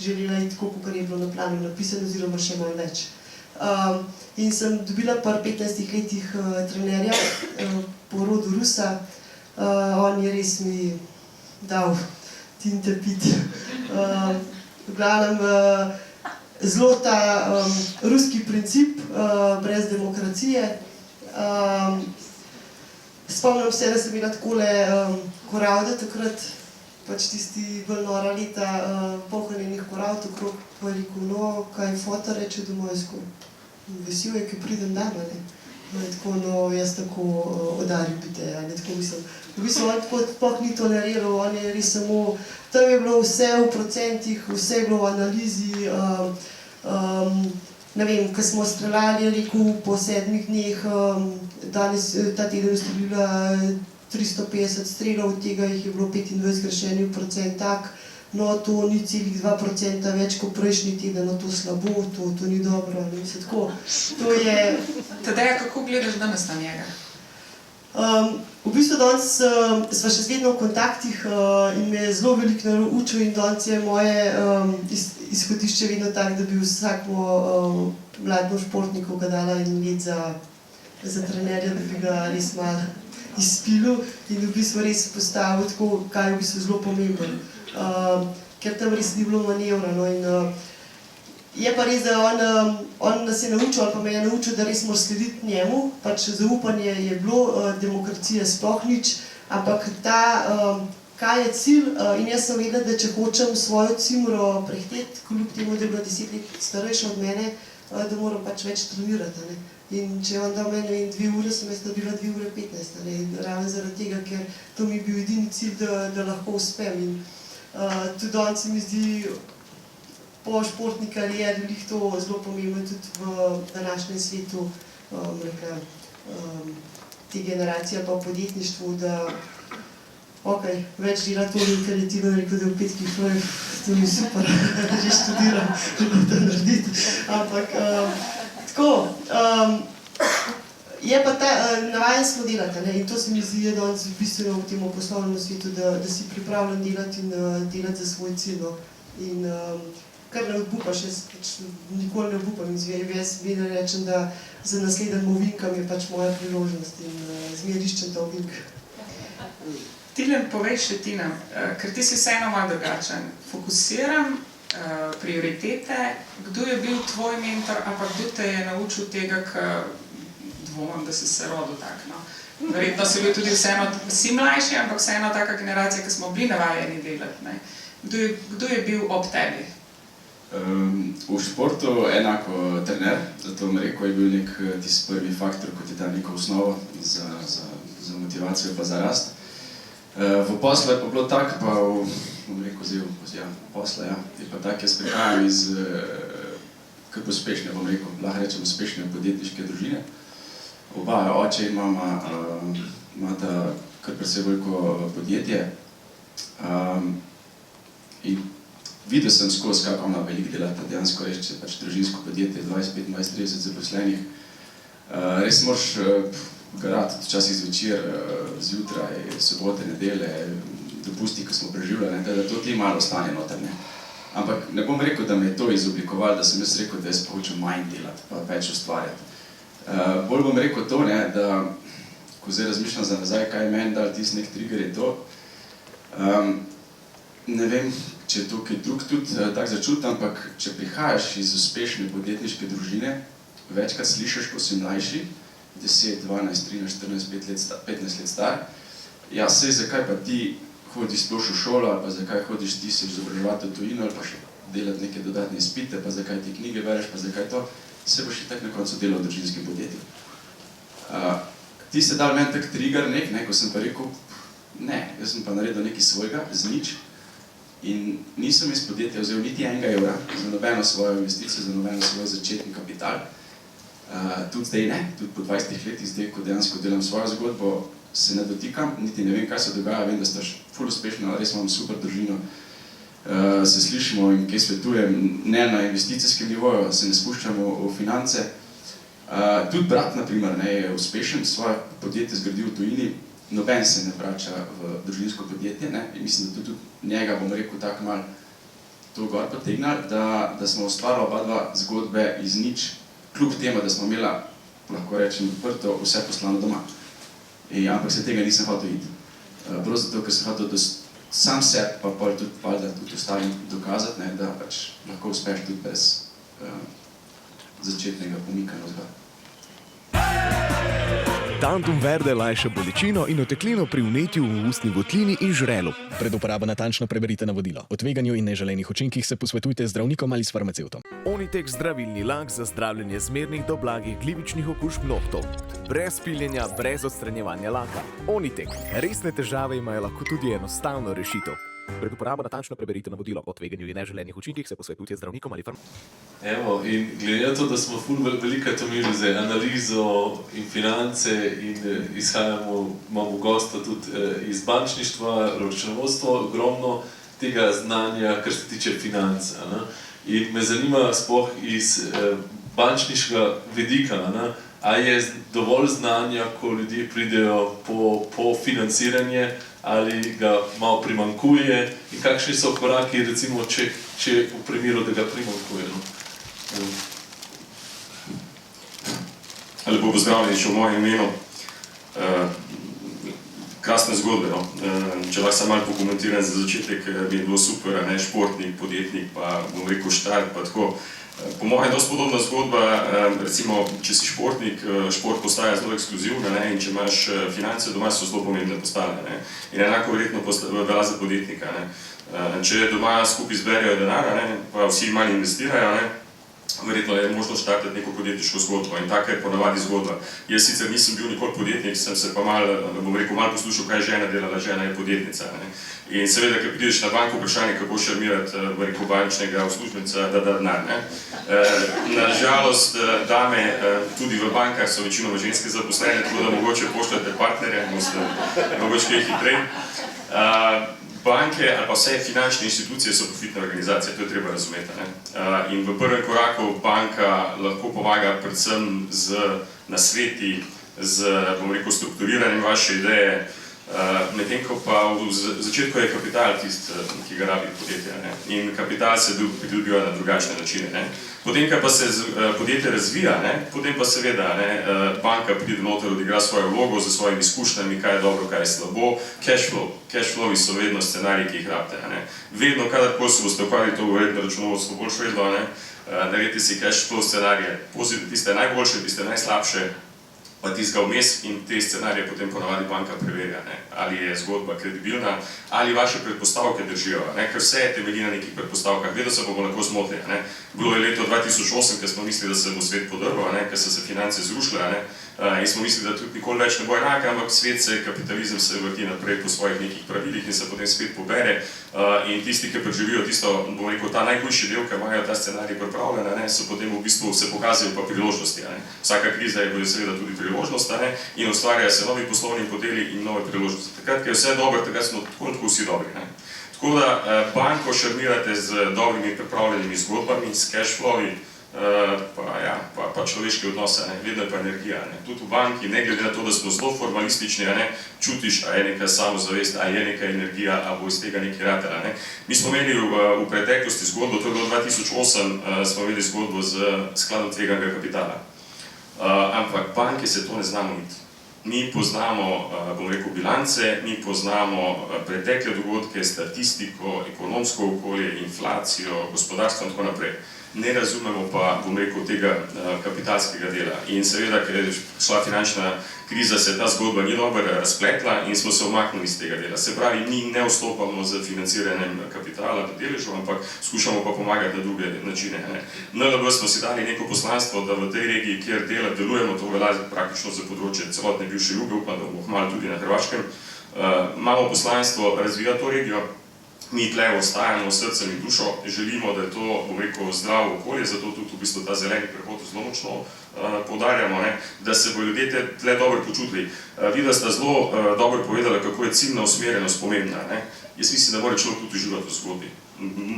želela iti tako, kot je bilo na planu napisano, oziroma še malo več. In sem dobila pri 15 letih trenerja po rodu Rusa, on je res mi dal tinte piti. V glavnem, zelo ta ruski princip, brez demokracije. Spomnim se, da sem imela takole koravde takrat, pač tisti bolj nora leta, polhranjenih koravd okrog, pa je rekel, no, kaj foto reče domov, jaz ko vesel je, ki pridem dan, ne. Tako, no, jaz tako odaril bite, ne, tako mislim. V bistvu on tako sploh ni toleriral, on je res samo, tam je bilo vse v procentih, vse je bilo v analizi, ne vem, ko smo streljali, je rekel, po 7 dneh, danes, ta teden ustrelila 350 strelov, od tega jih je bilo 25 grešenih procent tak, no, to ni celih 2% več kot prejšnji teden, no, to slabo, to ni dobro, ne, mislim, tako, to je... Tadeja, kako gledaš danes na njega? V bistvu danes sva še vedno v kontaktih in me je zelo veliko naučil in danes je moje izhodišče vedno tako, da bi vsakmo mlademu športniku ga dala en let za trenerja, da bi ga res malo izpilil in v bistvu res postavil tako, kaj je v bistvu zelo pomembno. Ker tam res ni bilo manevra, no, in je pa res, da on nas je naučil, ali pa me je naučil, da res moraš slediti njemu, pač zaupanje je bilo, demokracija sploh nič, ampak ta, kaj je cilj, in jaz sem vedela, da če hočem svojo cimro prehteti, kljub temu, da je bila 10 let starejša od mene, da moram pač več trenirati, ne. In če on dal meni 2 ure, sem jaz dobila 2 ure 15, ne, in ravno zaradi tega, ker to mi je bil edini cilj, da lahko uspem. In tudi danes se mi zdi, po športni karieri je to zelo pomembno tudi v današnjem svetu, te generacije pa v podjetništvu, da več dela to, kar je Tino rekel, da v petkih to ni super, že študiram, želim to narediti, ampak tako, je pa navajen smo delati, ne, in to se mi zdi danes bistveno v tem poslovnem svetu, da si pripravljen delati in delati za svoj cilj, no, in kar ne obupaš, jaz pač nikoli ne obupam in jaz vedno rečem, da za naslednjim ovinkam je pač moja priložnost in zmeraj iščem ta ovink. Tilen, povej še ti nam, ker ti si vseeno malo drugačen. Fokusiram prioritete, kdo je bil tvoj mentor, ampak kdo te je naučil tega, dvomim, da si se rodil tak, no. Verjetno si bil tudi vseeno, si mlajši, ampak vseeno taka generacija, ki smo bili navajeni delati, ne. Kdo je bil ob tebi? V športu enako trener, zato bom rekel, je bil nek tisti prvi faktor, kot je ta neka osnova za motivacijo pa za rast. V poslu je pa bilo tako, pa bom rekel, posla, ja, je pa tako, jaz prihajam iz kar uspešne, bom rekel, lahko rečem uspešne podjetniške družine. Oba, oče in mama imata kar precej veliko podjetje in videl sem skozi, kako ona veliko delata, dejansko reči, pač družinsko podjetje, 20, 25, 30 zaposlenih. Res moraš garati včasih zvečer, zjutraj, sobote, nedele, dopusti, ko smo preživljali, da to ti malo ostane noter, ne. Ampak ne bom rekel, da me je to izoblikovalo, da sem jaz rekel, da jaz pa hočem manj delati, pa več ustvarjati. Bolj bom rekel to, ne, da, ko zdaj razmišljam za nazaj, kaj je meni dal tisti nek trigger, je to, ne vem, če je to kaj drug tudi tak začutim, ampak če prihajaš iz uspešne podjetniške družine, večkrat slišiš, ko si mlajši, 10, 12, 13, 14, 15 let star, ja, sej zakaj pa ti hodiš sploh v šolo, ali pa zakaj hodiš ti se izobraževati v tujino, ali pa še delati neke dodatne izpite, pa zakaj ti knjige bereš, pa zakaj to, se boš itak na koncu delal v družinskem podjetju. Ti ste dal meni tak trigger ne, ko sem pa rekel, ne, jaz sem pa naredil nekaj svojega, z nič, in nisem iz podjetja vzel niti enega evra za nobeno svojo investicijo, za nobeno svoj začetni kapital. Tudi zdaj ne, tudi po 20 letih zdaj, ko dejansko delam svojo zgodbo, se ne dotikam, niti ne vem, kaj se dogaja, vem, da sta ful uspešna, res imam super družino, se slišimo in kaj svetujem, ne na investicijskem nivoju, se ne spuščamo v finance. Tudi brat, na primer, je uspešen, svoje podjetje zgradil v tujini, noben se ne vrača v družinsko podjetje, in mislim, da tudi njega, bom rekel, tako malo to gor potegnali, da smo ustvarili oba dva zgodbe iz nič, kljub temu, da smo imela, lahko rečem, odprto vse poslano doma. Ampak se tega nisem hotel iti. Prav zato, ker sem hotel sam sebi, pa tudi ostalim dokazati, da pač lahko uspeš tudi brez začetnega pomika navzgor. Tantum verde lajša bolečino in oteklino pri vnetju v ustni votlini in žrelu. Pred uporabo natančno preberite navodilo. O tveganju in neželenih učinkih se posvetujte z zdravnikom ali s farmacevtom. Onitek zdravilni lak za zdravljenje zmernih do blagih glivičnih okužb nohtov. Brez piljenja, brez odstranjevanja laka. Onitek. Resne težave imajo lahko tudi enostavno rešitev. Pred uporabo natančno preberite navodilo. O tveganju in neželenih učinkih se posvetujte z zdravnikom ali farmacevtom. Evo, in glede na to, da smo ful velikrat imeli za analizo in finance in imamo gosta tudi iz bančništva, računovodstva, ogromno tega znanja, kar se tiče financ. In me zanima sploh iz bančniškega vidika, a je dovolj znanja, ko ljudje pridejo po financiranje, ali ga malo primankuje in kakšni so koraki, recimo, če v primeru, da ga primankuje. Lepo pozdravljeni še v mojem imenu. Krasne zgodbe. Če lahko sam malo pokomentiram za začetek, bi je bilo super, športnik, podjetnik, pa bom rekel štart, pa tako. Po mojem je dosti podobna zgodba, recimo, če si športnik, šport postaja zelo ekskluzivna in če imaš finance doma, so zelo pomembne postane. In enako verjetno velja za podjetnika. Če doma skupaj zberejo denar, pa vsi malo investirajo, verjetno je možno štartati neko podjetniško zgodbo in taka je ponavadi zgodba. Jaz sicer nisem bil nikoli podjetnik, sem se pa malo poslušal, kaj je žena delala, žena je podjetnica. In seveda, ko prideš na banko, vprašanje, kako šarmirati bančnega uslužbenca, da da denar. Nažalost, dame tudi v bankah so večinoma ženske zaposlene, tako da mogoče pošljate partnerje, mogoče kaj hitreje. Banke ali pa vse finančne institucije so profitne organizacije, to je treba razumeti. In v prvem koraku banka lahko pomaga predvsem z nasveti, z, bom rekel, strukturiranjem vaše ideje, medtem ko pa v začetku je kapital tisti, ki ga rabi podjetje. In kapital se pridobiva na drugačne načine. Potem, ko pa se podjetje razvija, potem pa seveda banka pride noter, odigra svojo vlogo z svojimi izkušnjami, kaj je dobro, kaj je slabo. Cashflowi so vedno scenariji, ki jih rabite. Vedno, kadarkoli se boste ukvarjali, to bo verjetno računovodstvo boljše vedlo, naredite si cashflow scenarije, tiste najboljše, tiste najslabše, pa tistega vmes in te scenarije potem ponavadi banka preverja, ali je zgodba kredibilna, ali vaše predpostavke držijo, ker vse je temelji na nekih predpostavkah, vedno se bomo lahko zmotili. Bilo je leto 2008, ker smo mislili, da se bo svet podrl, ker so se finance zrušile, in smo mislili, da tudi nikoli več ne bo enaka, ampak svet se, kapitalizem se vrti naprej po svojih nekih pravilih in se potem spet pobere. In tisti, ki preživijo tisto, bom rekel, ta najhujši del, ki imajo ta scenarij pripravljen, so potem v bistvu se pokazajo pa priložnosti. Vsaka kriza je seveda tudi priložnost in ustvarjajo se novi poslovni modeli in nove priložnosti. Takrat, ko je vse dobro, takrat smo tako vsi dobri. Tako da banko šarmirate z dobrimi pripravljenimi zgodbami, s cashflowi, pa človeške odnose, vedno je pa energija. Tudi v banki, ne glede na to, da smo zelo formalistični, čutiš, a je neka samozavest, a je neka energija, a bo iz tega nekaj ratela. Mi smo imeli v preteklosti zgodbo, to je bilo 2008, smo imeli zgodbo z skladom tveganega kapitala. Ampak banke se to ne znamo iti. Mi poznamo, bom rekel, bilance, mi poznamo pretekle dogodke, statistiko, ekonomsko okolje, inflacijo, gospodarstvo in tako naprej. ne razumemo pa, bom rekel, tega kapitalskega dela. In seveda, ker je šla finančna kriza, se ta zgodba ni dobro razpletla in smo se umaknili iz tega dela. Se pravi, mi ne vstopamo z financiranjem kapitala do deležev, ampak skušamo pa pomagati na druge načine. NLB smo si dali neko poslanstvo, da v tej regiji, kjer delujemo, to velja praktično za področje celotne bivše Juge, upam, da bomo kmalu tudi na Hrvaškem, imamo poslanstvo razvijati to regijo. Mi tle ostajamo s srcem in dušo, želimo, da je to, bom rekel, zdravo okolje, zato tudi v bistvu ta zeleni prehod zelo močno poudarjamo, da se bo ljudje tle dobro počutili. Videla sta zelo dobro povedala, kako je ciljna usmerjenost pomembna. Jaz mislim, da mora človek tudi uživati v zgodbi.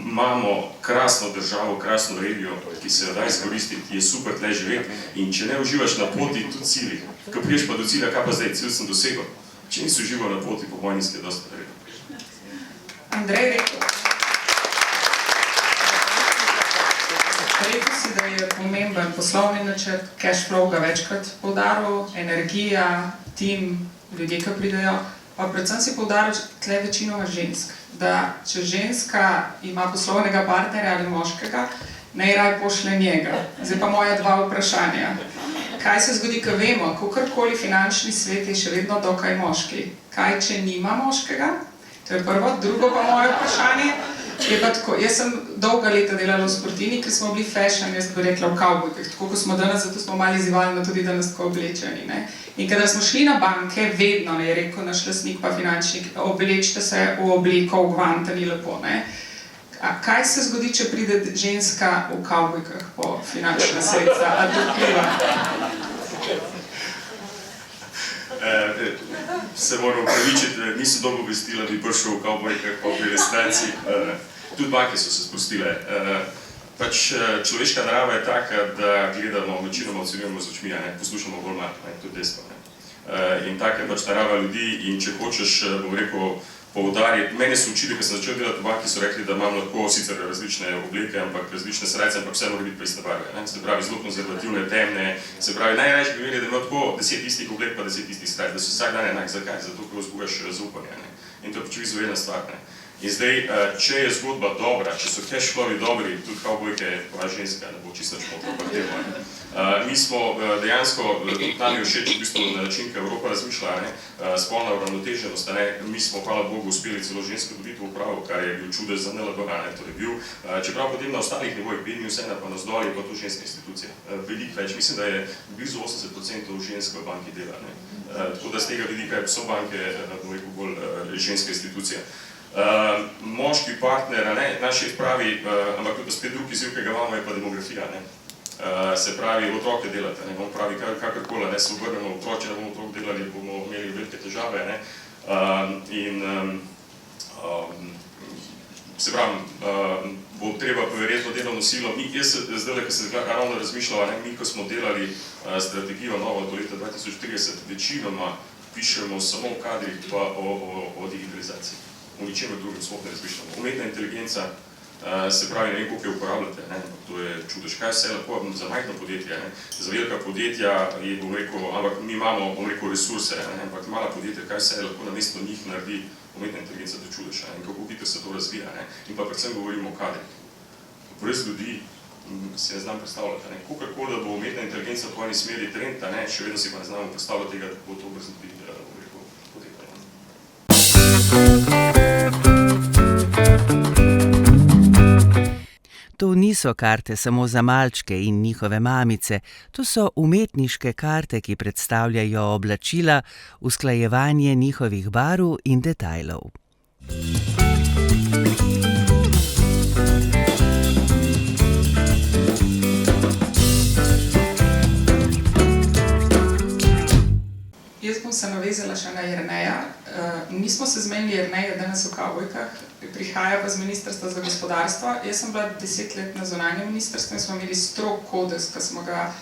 Imamo krasno državo, krasno regijo, ki se jo da izkoristiti, ki je super tle živeti in če ne uživaš na poti, tudi cilji. Ko priješ pa do cilja, kaj pa zdaj, cilj sem dosegel. Če nisi užival na poti, po mojem nisi dosti naredil. Andrej rekel si, da je pomemben poslovni načrt, cash flow ga večkrat poudaril, energija, tim, ljudje, ki pridejo, pa predvsem si poudaril tle večinoma žensk, da če ženska ima poslovnega partnerja ali moškega, naj raje pošle njega. Zdaj pa moja dva vprašanja. Kaj se zgodi, ko vemo, kakorkoli finančni svet je še vedno dokaj moški? Kaj, če nima moškega? To je prvo. Drugo pa moje vprašanje je pa tako. Jaz sem dolga leta delala v sportini, ker smo bili fashion, jaz bi rekla v kavbojkah, tako kot smo danes, zato smo malo izzivalni tudi danes tako oblečeni. In kadar smo šli na banke, vedno je rekel naš lastnik pa finančnik, oblečite se v obleko, v gvanta, ni lepo. A kaj se zgodi, če pride ženska v kavbojkah po finančna sredstva? A to vpliva? Se moram upravičiti, nisem dobro obvestila, da bi prišel v kavbojkah po registraciji. Tudi banke so se spustile. Pač človeška narava je taka, da gledamo, večinoma ocenjujemo z očmi, poslušamo bolj malo, to je dejstvo. In taka je pač narava ljudi in če hočeš, bom rekel, poudariti. Mene so učili, ko sem začel delati v banki, so rekli, da imam lahko sicer različne obleke, ampak različne srajce, ampak vse mora biti pa iste barve. Se pravi, zelo konzervativne, temne. Se pravi, najrajši bi imeli, da ima tako 10 istih oblek pa 10 istih srajc, da so vsak dan enak. Zakaj? Zato, ker vzbujaš zaupanje. In to je pač vizualna stvar. In zdaj, če je zgodba dobra, če so cash flowi dobri, tudi kavbojke, pa ženska, ne bo čisto čmotno pa temo. Mi smo dejansko, nam je všeč v bistvu na način, ki Evropa razmišlja, spolna uravnoteženost, mi smo, hvala Bogu, uspeli celo žensko dobiti v upravo, kar je bil čudež za NLB, to je bil. Čeprav potem na ostalih nivojih, B-1 pa navzdol je pa to ženska institucija. Veliko več, mislim, da je blizu 80% žensk v banki dela. Tako da z tega vidika so banke, bom rekel, bolj ženska institucija. Moški partner, naš šef pravi, ampak tudi spet drugi izziv, ki ga imamo, je pa demografija. Se pravi, otroke delate, on pravi, kakorkoli, se obrnemo otroče, ne bomo otrok delali, bomo imeli velike težave. In se pravi, bo treba verjetno delovno silo. Jaz zdaj, ko sem ravno razmišljal, mi, ko smo delali strategijo novo do leta 2030, večinoma pišemo samo o kadrih pa o digitalizaciji. V ničemer drugem sploh ne razmišljamo. Umetna inteligenca, se pravi, ne vem, koliko je uporabljate, to je čudež, kaj vse lahko za majhno podjetje, za velika podjetja, bom rekel, ampak mi imamo, bom rekel, resurse, ampak mala podjetja, kaj vse lahko namesto njih naredi umetna inteligenca, to je čudež, in kako hitro se to razvija, in pa predvsem govorimo o kadrih. Brez ljudi si ne znam predstavljati, kolikor da bo umetna inteligenca po eni smeri trend, še vedno si pa ne znamo predstavljati tega, da bo to brez ljudi, bom rekel, potekalo. To niso karte samo za malčke in njihove mamice, to so umetniške karte, ki predstavljajo oblačila, usklajevanje njihovih barv in detajlov. Jaz bom se navezala še na Jerneja. Nismo se zmenili Jerneja danes v kavbojkah, prihaja pa z Ministrstva za gospodarstvo. Jaz sem bila 10 let na zunanjem ministrstvu in smo imeli strog kodeks, ko smo ga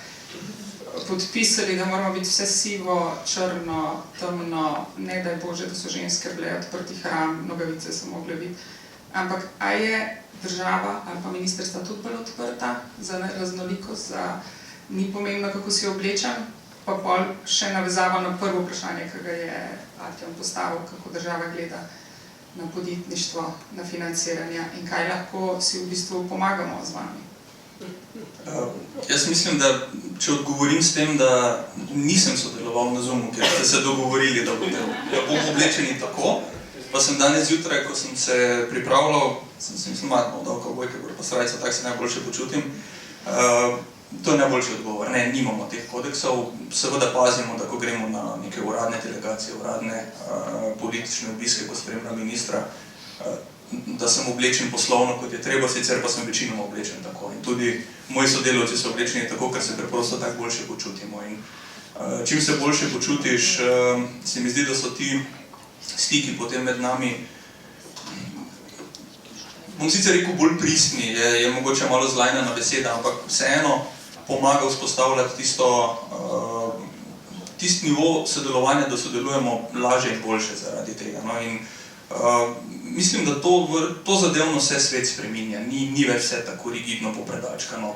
podpisali, da moramo biti vse sivo, črno, temno, ne daj Bože, da so ženske bile odprtih ram, nogavice so mogle biti. Ampak a je država ali pa ministrstva tudi bolj odprta za raznolikost, ni pomembno, kako si oblečen? Pa pol še navezava na prvo vprašanje, ki ga je Artjom postavil, kako država gleda na podjetništvo, na financiranje in kaj lahko si v bistvu pomagamo z vami. Jaz mislim, da če odgovorim s tem, da nisem sodeloval na Zoomu, ker ste se dogovorili, da bomo oblečeni tako, pa sem danes zjutraj, ko sem se pripravljal, sem se matno dal kavbojke, pa srajca, tako se najboljše počutim. To je najboljši odgovor. Ne, nimamo teh kodeksov, seveda pazimo, da ko gremo na neke uradne delegacije, uradne politične obiske, ko spremlja ministra, da sem oblečen poslovno, kot je treba, sicer pa sem večinoma oblečen tako. In tudi moji sodelavci so oblečeni tako, ker se preprosto tako boljše počutimo. In čim se boljše počutiš, se mi zdi, da so ti stiki potem med nami, bom sicer rekel, bolj pristni, je mogoče malo zlajnena beseda, ampak vseeno pomaga vzpostavljati tisti nivo sodelovanja, da sodelujemo lažje in boljše zaradi tega. No? In mislim, da to zadevno se svet spreminja, ni več vse tako rigidno popredačkano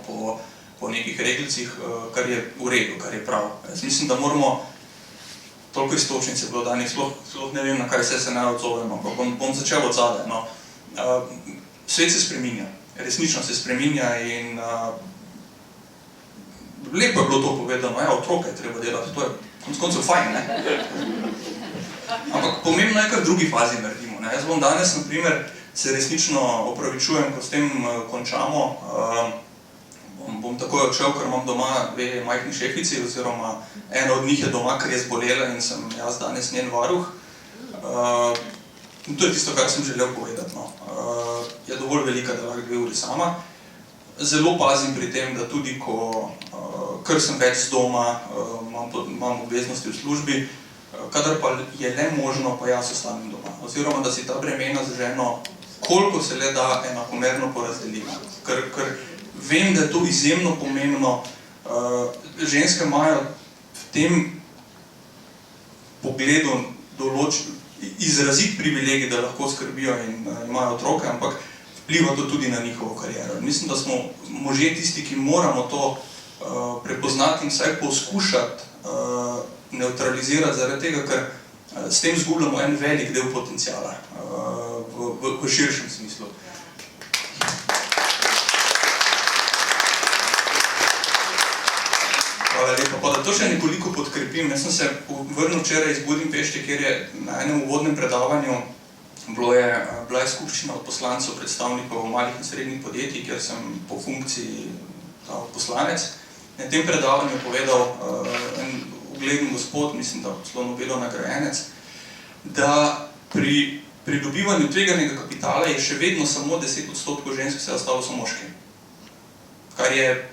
po nekih regelcih, kar je v redu, kar je prav. Jaz mislim, da moramo, toliko istočnice bilo danih, sploh ne vem, na kaj vse se naj odzovemo, ampak bom začel od zadaj. No. Svet se spreminja, resnično se spreminja in lepo je bilo to povedano, otroke je treba delati, to je konec koncev fajn, ne? Ampak pomembno je, kar v drugi fazi naredimo. Ne? Jaz bom danes, na primer, se resnično opravičujem, ko s tem končamo. Bom takoj odšel, ker imam doma dve majhni šefici, oziroma ena od njih je doma, ker je zbolela in sem jaz danes njen varuh. In to je tisto, kar sem želel povedati. No. Je dovolj velika, da lahko 2 uri sama. Zelo pazim pri tem, da tudi ker sem več z doma, imam obveznosti v službi, kadar pa je le možno, pa jaz ostanem doma. Oziroma, da si ta bremena z ženo, koliko se le da, enakomerno porazdelimo. Ker vem, da je to izjemno pomembno. Ženske imajo v tem pogledu izrazit privilegij, da lahko skrbijo in imajo otroke, ampak vpliva to tudi na njihovo kariero. Mislim, da smo možje tisti, ki moramo to prepoznati in vsaj poskušati neutralizirati zaradi tega, ker s tem zgubljamo en velik del potencijala v širšem smislu. Hvala lepa. Pa da to še nekoliko podkrepim, jaz sem se vrnil včeraj iz Budimpešte, kjer je na enem uvodnem predavanju bila je skupščina od poslancev, predstavnikov malih in srednjih podjetij, kjer sem po funkciji poslanec. Na tem predavanju je povedal en ugleden gospod, mislim, da celo Nobelov nagrajenec, da pri pridobivanju tveganega kapitala je še vedno samo 10% žensk, vse ostalo so moški. Kar je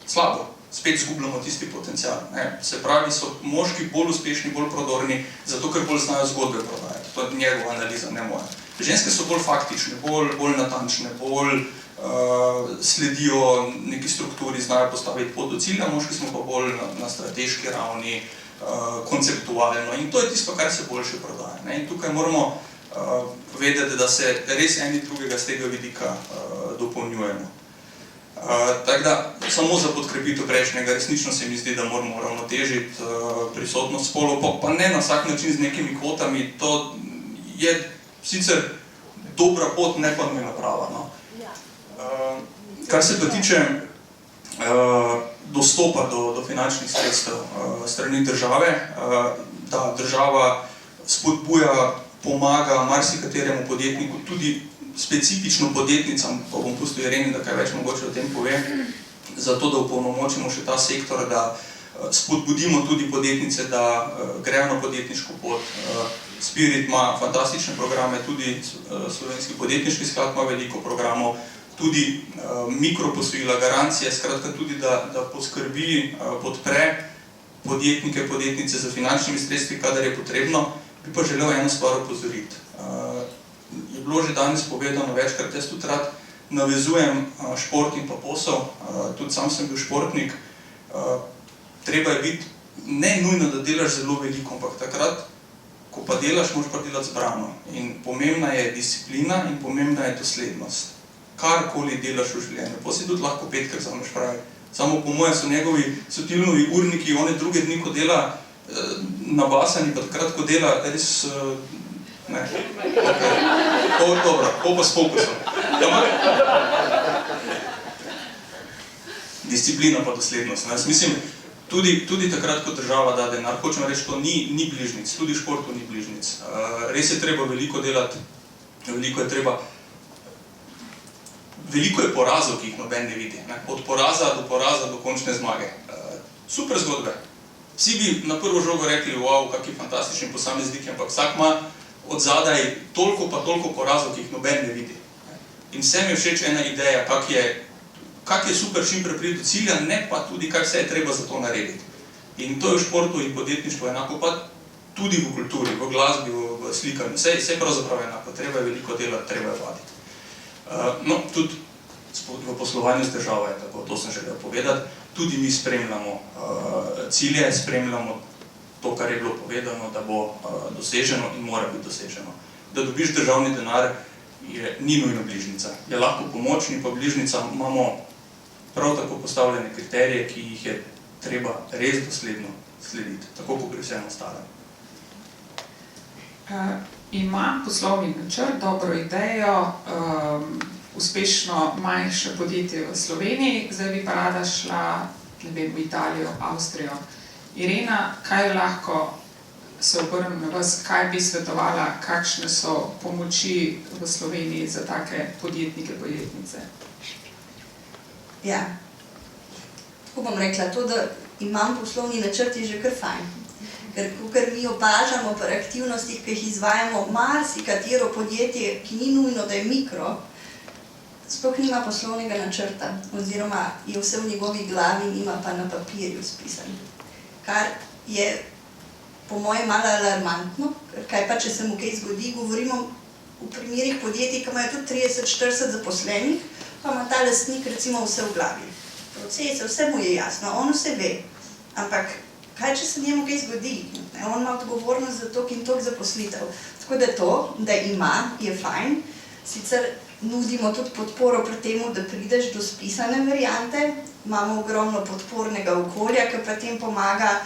slabo. Spet zgubljamo tisti potencial. Se pravi, so moški bolj uspešni, bolj prodorni, zato ker bolj znajo zgodbe prodajati. To je njegova analiza, ne moja. Ženske so bolj faktične, bolj natančne, bolj sledijo neki strukturi, znajo postaviti pot do cilja, moški smo pa bolj na strateški ravni, konceptualno in to je tisto, kar se boljše prodaja. In tukaj moramo vedeti, da se res eni drugega z tega vidika dopolnjujemo. Tako da, samo za podkrepitev prejšnjega, resnično se mi zdi, da moramo ravnotežiti prisotnost spolov, pa ne na vsak način z nekimi kvotami, to je sicer dobra pot, ne pa nujna prava. No. Kar se pa tiče dostopa do finančnih sredstev strani države, da država spodbuja, pomaga marsikateremu podjetniku, tudi specifično podjetnicam, pa bom pustil Ireni, da kaj več mogoče o tem pove, zato da opolnomočimo še ta sektor, da spodbudimo tudi podjetnice, da grejo na podjetniško pot. Spirit ima fantastične programe, tudi Slovenski podjetniški sklad ima veliko programov, tudi mikroposojila, garancije, skratka tudi, da poskrbi, podpre podjetnike, podjetnice za finančnimi sredstvi, kadar je potrebno. Bi pa želel eno stvar opozoriti. Je bilo že danes povedano večkrat, jaz tudi rad navezujem šport in pa posel, tudi sam sem bil športnik. Treba je biti, ne nujno, da delaš zelo veliko, ampak takrat, ko pa delaš, moraš pa delati zbrano. In pomembna je disciplina in pomembna je doslednost. Karkoli delaš v življenju, pa si tudi lahko 5-krat vzameš pravi. Samo po moje so njegovi Sotilnovi urniki, one druge dni, ko dela nabasani, pa takrat, ko dela, res ne. Dobro, pa s fokusom. disciplina pa doslednost. Jaz mislim, tudi takrat, ko država da denar, hočem reči, to ni bližnic, tudi v športu ni bližnic. Res je treba veliko delati, veliko je porazov, ki jih noben ne vidi. Od poraza do končne zmage. Super zgodbe. Vsi bi na prvo žogo rekli, wow, kakšni fantastični posamezniki, ampak vsak ima od zadaj toliko porazov, ki jih noben ne vidi. In vsem je všeč ena ideja, kak je super čim prej priti do cilja, ne pa tudi, kar vse je treba za to narediti. In to je v športu in podjetništvu enako, pa tudi v kulturi, v glasbi, v slikanju. Vse je pravzaprav enako, treba je veliko delati, treba je vaditi. No, tudi v poslovanju z državo je tako, to sem želel povedati. Tudi mi spremljamo cilje, spremljamo to, kar je bilo povedano, da bo doseženo in mora biti doseženo. Da dobiš državni denar, ni nujno bližnica. Je lahko pomoč, ni pa bližnica. Imamo prav tako postavljene kriterije, ki jih je treba res dosledno slediti, tako kot pri vsem ostalem. Ima poslovni načrt, dobro idejo, uspešno manjše podjetje v Sloveniji, zdaj bi pa rada šla, ne vem, v Italijo, Avstrijo. Irena, kaj lahko se obrnem na vas, kaj bi svetovala, kakšne so pomoči v Sloveniji za take podjetnike, podjetnice? Ja, tako bom rekla, to, da imam poslovni načrt, je že kar fajn. Ker mi opažamo pri aktivnostih, ki jih izvajamo, marsikatero podjetje, ki ni nujno, da je mikro, sploh nima poslovnega načrta, oziroma je vse v njegovi glavi, nima pa na papirju spisan. Kar je po mojem malo alarmantno, kaj pa, če se mu kaj zgodi, govorimo v primerih podjetij, ki imajo tudi 30-40 zaposlenih, pa ima ta lastnik recimo vse v glavi. Procese, vse mu je jasno, on vse ve, ampak kaj, če se njemu kaj zgodi? On ima odgovornost za toliko in toliko zaposlitev. Tako da to, da ima, je fajn. Sicer nudimo tudi podporo pri temu, da prideš do spisane variante. Imamo ogromno podpornega okolja, ki pa tem pomaga.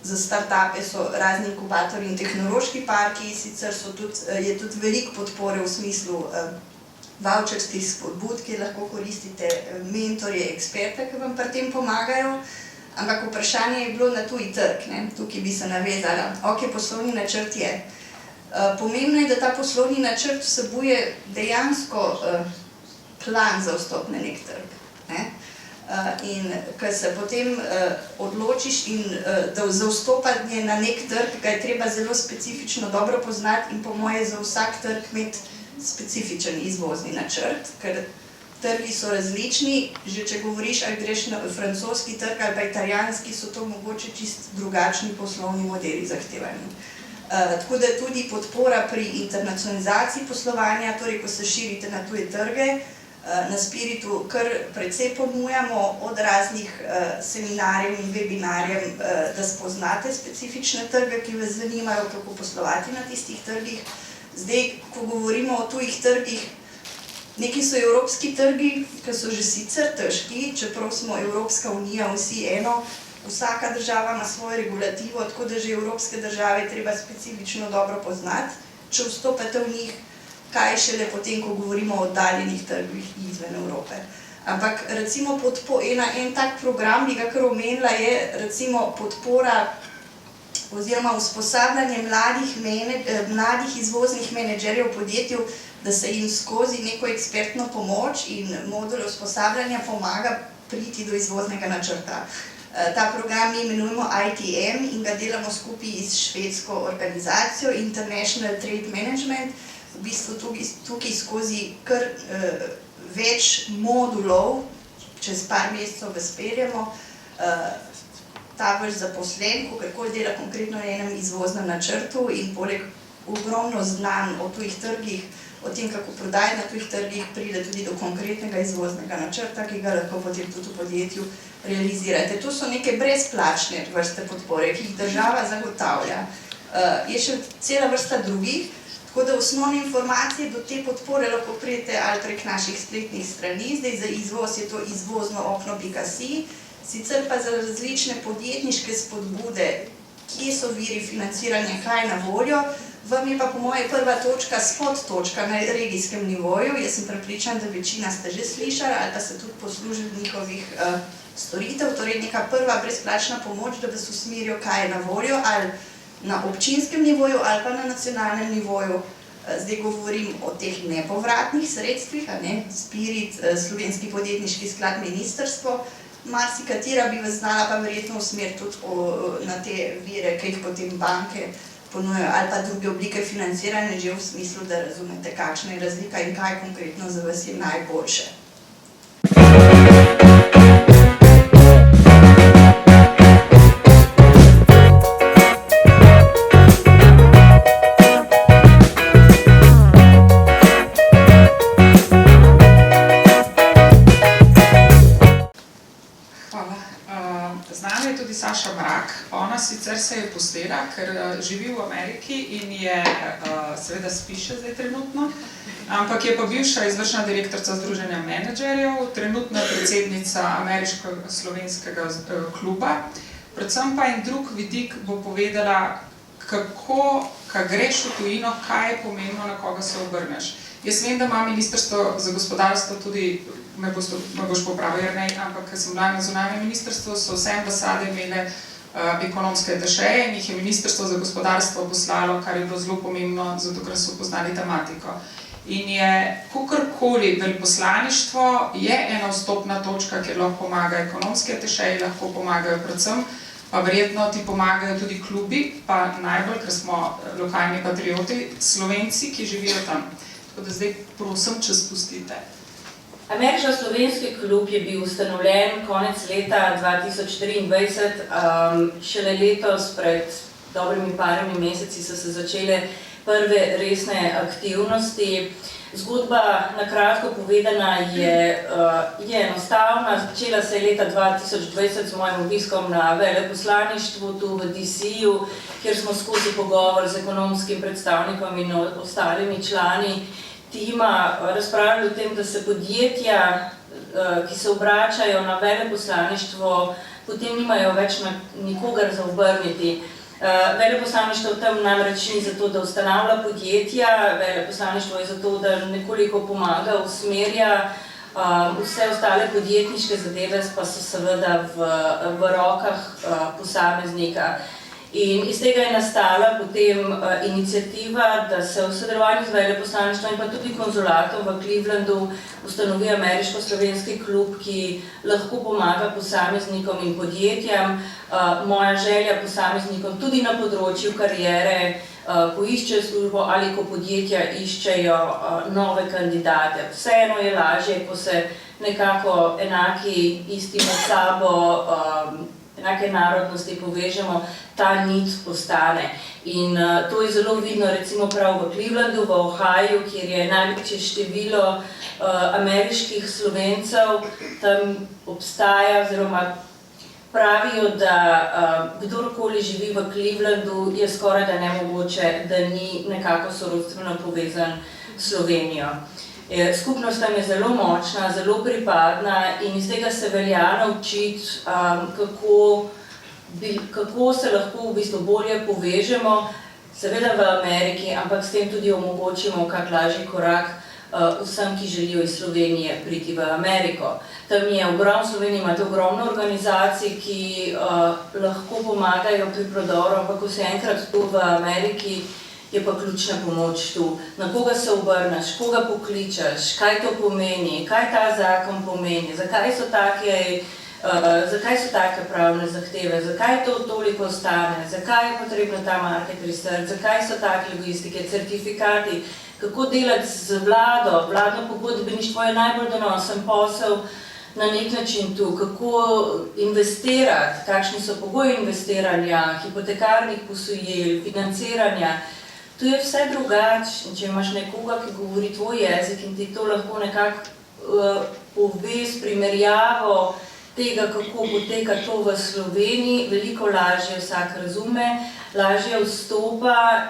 Za start-upe so razni inkubatorji in tehnološki parki, sicer je tudi veliko podpore v smislu vavčerskih spodbud, ki lahko koristite mentorje, eksperte, ki vam pri tem pomagajo. Ampak vprašanje je bilo na tuji trg, tukaj bi se navezala. Ok, poslovni načrt je. Pomembno je, da ta poslovni načrt vsebuje dejansko plan za vstop na nek trg. In ko se potem odločiš da za vstopanje na nek trg, ga je treba zelo specifično dobro poznati in po moje za vsak trg imeti specifičen izvozni načrt, ker trgi so različni, že če govoriš, ali greš na francoski trg ali pa italijanski, so to mogoče čist drugačni poslovni modeli zahtevani. Tako da tudi podpora pri internacionalizaciji poslovanja, torej ko se širite na tuje trge, na Spiritu kar precej ponujamo od raznih seminarjev in webinarjev, da spoznate specifične trge, ki vas zanimajo, kako poslovati na tistih trgih. Zdaj, ko govorimo o tujih trgih, neki so evropski trgi, ki so že sicer težki, čeprav smo Evropska unija vsi eno, vsaka država ima svojo regulativo, tako da že evropske države treba specifično dobro poznati, če vstopate v njih, kaj šele potem, ko govorimo o oddaljenih trgih izven Evrope. Ampak recimo en tak program, bi ga kar omenila, je recimo podpora oziroma usposabljanje mladih izvoznih menedžerjev v podjetju, da se jim skozi neko ekspertno pomoč in modul usposabljanja pomaga priti do izvoznega načrta. Ta program mi imenujemo ITM in ga delamo skupaj s švedsko organizacijo International Trade Management. V bistvu tukaj skozi kar več modulov, čez par mesecev ga speljamo, ta vaš zaposlen, kakorkoli dela konkretno na enem izvoznem načrtu in poleg ogromno znanj o tujih trgih, o tem, kako prodajati na tujih trgih, pride tudi do konkretnega izvoznega načrta, ki ga lahko potem tudi v podjetju realizirate. To so neke brezplačne vrste podpore, ki jih država zagotavlja. Je še cela vrsta drugih, tako da osnovne informacije do te podpore lahko prijete ali prek naših spletnih strani. Zdaj za izvoz je to izvoznookno.si, sicer pa za različne podjetniške spodbude, kje so viri financiranja, kaj je na voljo. Vam je pa po moje prva točka spodtočka na regijskem nivoju. Jaz sem prepričana, da večina ste že slišali ali pa ste tudi poslužili njihovih storitev, torej neka prva brezplačna pomoč, da vas usmerijo, kaj je na voljo, ali na občinskem nivoju, ali pa na nacionalnem nivoju. Zdaj govorim o teh nepovratnih sredstvih, Spirit, Slovenski podjetniški sklad, ministrstvo, marsikatera bi vas znala pa verjetno usmeriti tudi na te vire, ki jih potem banke ponujajo, ali pa druge oblike financiranja, že v smislu, da razumete, kakšna je razlika in kaj konkretno za vas je najboljše. Saša Mrak, ona sicer se je postela, ker živi v Ameriki in je, seveda spiše zdaj trenutno, ampak je pa bivša izvršna direktorica Združenja menedžerjev, trenutna predsednica Ameriško-slovenskega kluba. Predvsem pa en drug vidik bo povedala, kako, ko greš v tujino, kaj je pomembno, na koga se obrneš. Jaz vem, da ima Ministrstvo za gospodarstvo tudi, me boš popravil, Jernej, ampak ker sem bila na zunanjem ministrstvu, so vse ambasade imele ekonomske atašeje in jih je Ministrstvo za gospodarstvo poslalo, kar je bilo zelo pomembno, zato ker so poznali tematiko. In je, kakorkoli veleposlaništvo je ena vstopna točka, kjer lahko pomaga ekonomske atašeji, lahko pomagajo predvsem, pa verjetno ti pomagajo tudi klubi, pa najbolj, ker smo lokalni patrioti, Slovenci, ki živijo tam. Tako da zdaj prosim, če spustite. Ameriško-slovenski klub je bil ustanovljen konec leta 2023, šele letos, pred dobrimi parimi meseci, so se začele prve resne aktivnosti. Zgodba, na kratko povedana, je enostavna. Začela se je leta 2020 z mojim obiskom na veleposlaništvu tu v DC-ju, kjer smo skozi pogovor z ekonomskim predstavnikom in ostalimi člani tima razpravljali o tem, da se podjetja, ki se obračajo na veleposlaništvo, potem nimajo več nikogar za obrniti. Veleposlaništvo tam namreč ni zato, da ustanavlja podjetja, veleposlaništvo je zato, da nekoliko pomaga, usmerja, vse ostale podjetniške zadeve pa so seveda v rokah posameznika. In iz tega je nastala potem iniciativa, da se v sodelovanju z veleposlaništvom in pa tudi konzulatom v Clevelandu ustanovi Ameriško-slovenski klub, ki lahko pomaga posameznikom in podjetjem. Moja želja posameznikom tudi na področju kariere, ko iščejo službo ali ko podjetja iščejo nove kandidate. Vseeno je lažje, ko se nekako enaki, isti med sabo, enake narodnosti povežemo, ta nit postane. In to je zelo vidno recimo prav v Clevelandu, v Ohaju, kjer je največje število ameriških Slovencev. Tam obstaja, oziroma pravijo, da kdorkoli živi v Clevelandu, je skoraj da nemogoče, da ni nekako sorodstveno povezan s Slovenijo. Skupnost tam je zelo močna, zelo pripadna in iz tega se velja naučiti, kako se lahko v bistvu bolje povežemo, seveda v Ameriki, ampak s tem tudi omogočimo kak lažji korak vsem, ki želijo iz Slovenije priti v Ameriko. Tam je ogromno, v Sloveniji imate ogromno organizacij, ki lahko pomagajo pri prodoru, ampak ko se enkrat tu v Ameriki, je pa ključna pomoč tu. Na koga se obrneš, koga pokličeš, kaj to pomeni, kaj ta zakon pomeni, zakaj so take pravne zahteve, zakaj to toliko stane, zakaj je potrebno ta market research, zakaj so take logistike, certifikati, kako delati z vlado. Vladno pogodbeništvo je najbolj donosen posel na nek način tu, kako investirati, kakšni so pogoji investiranja, hipotekarnih posojil, financiranja. To je vse drugače, če imaš nekoga, ki govori tvoj jezik in ti to lahko nekako pove s primerjavo tega, kako poteka to v Sloveniji, veliko lažje vsak razume, lažje vstopa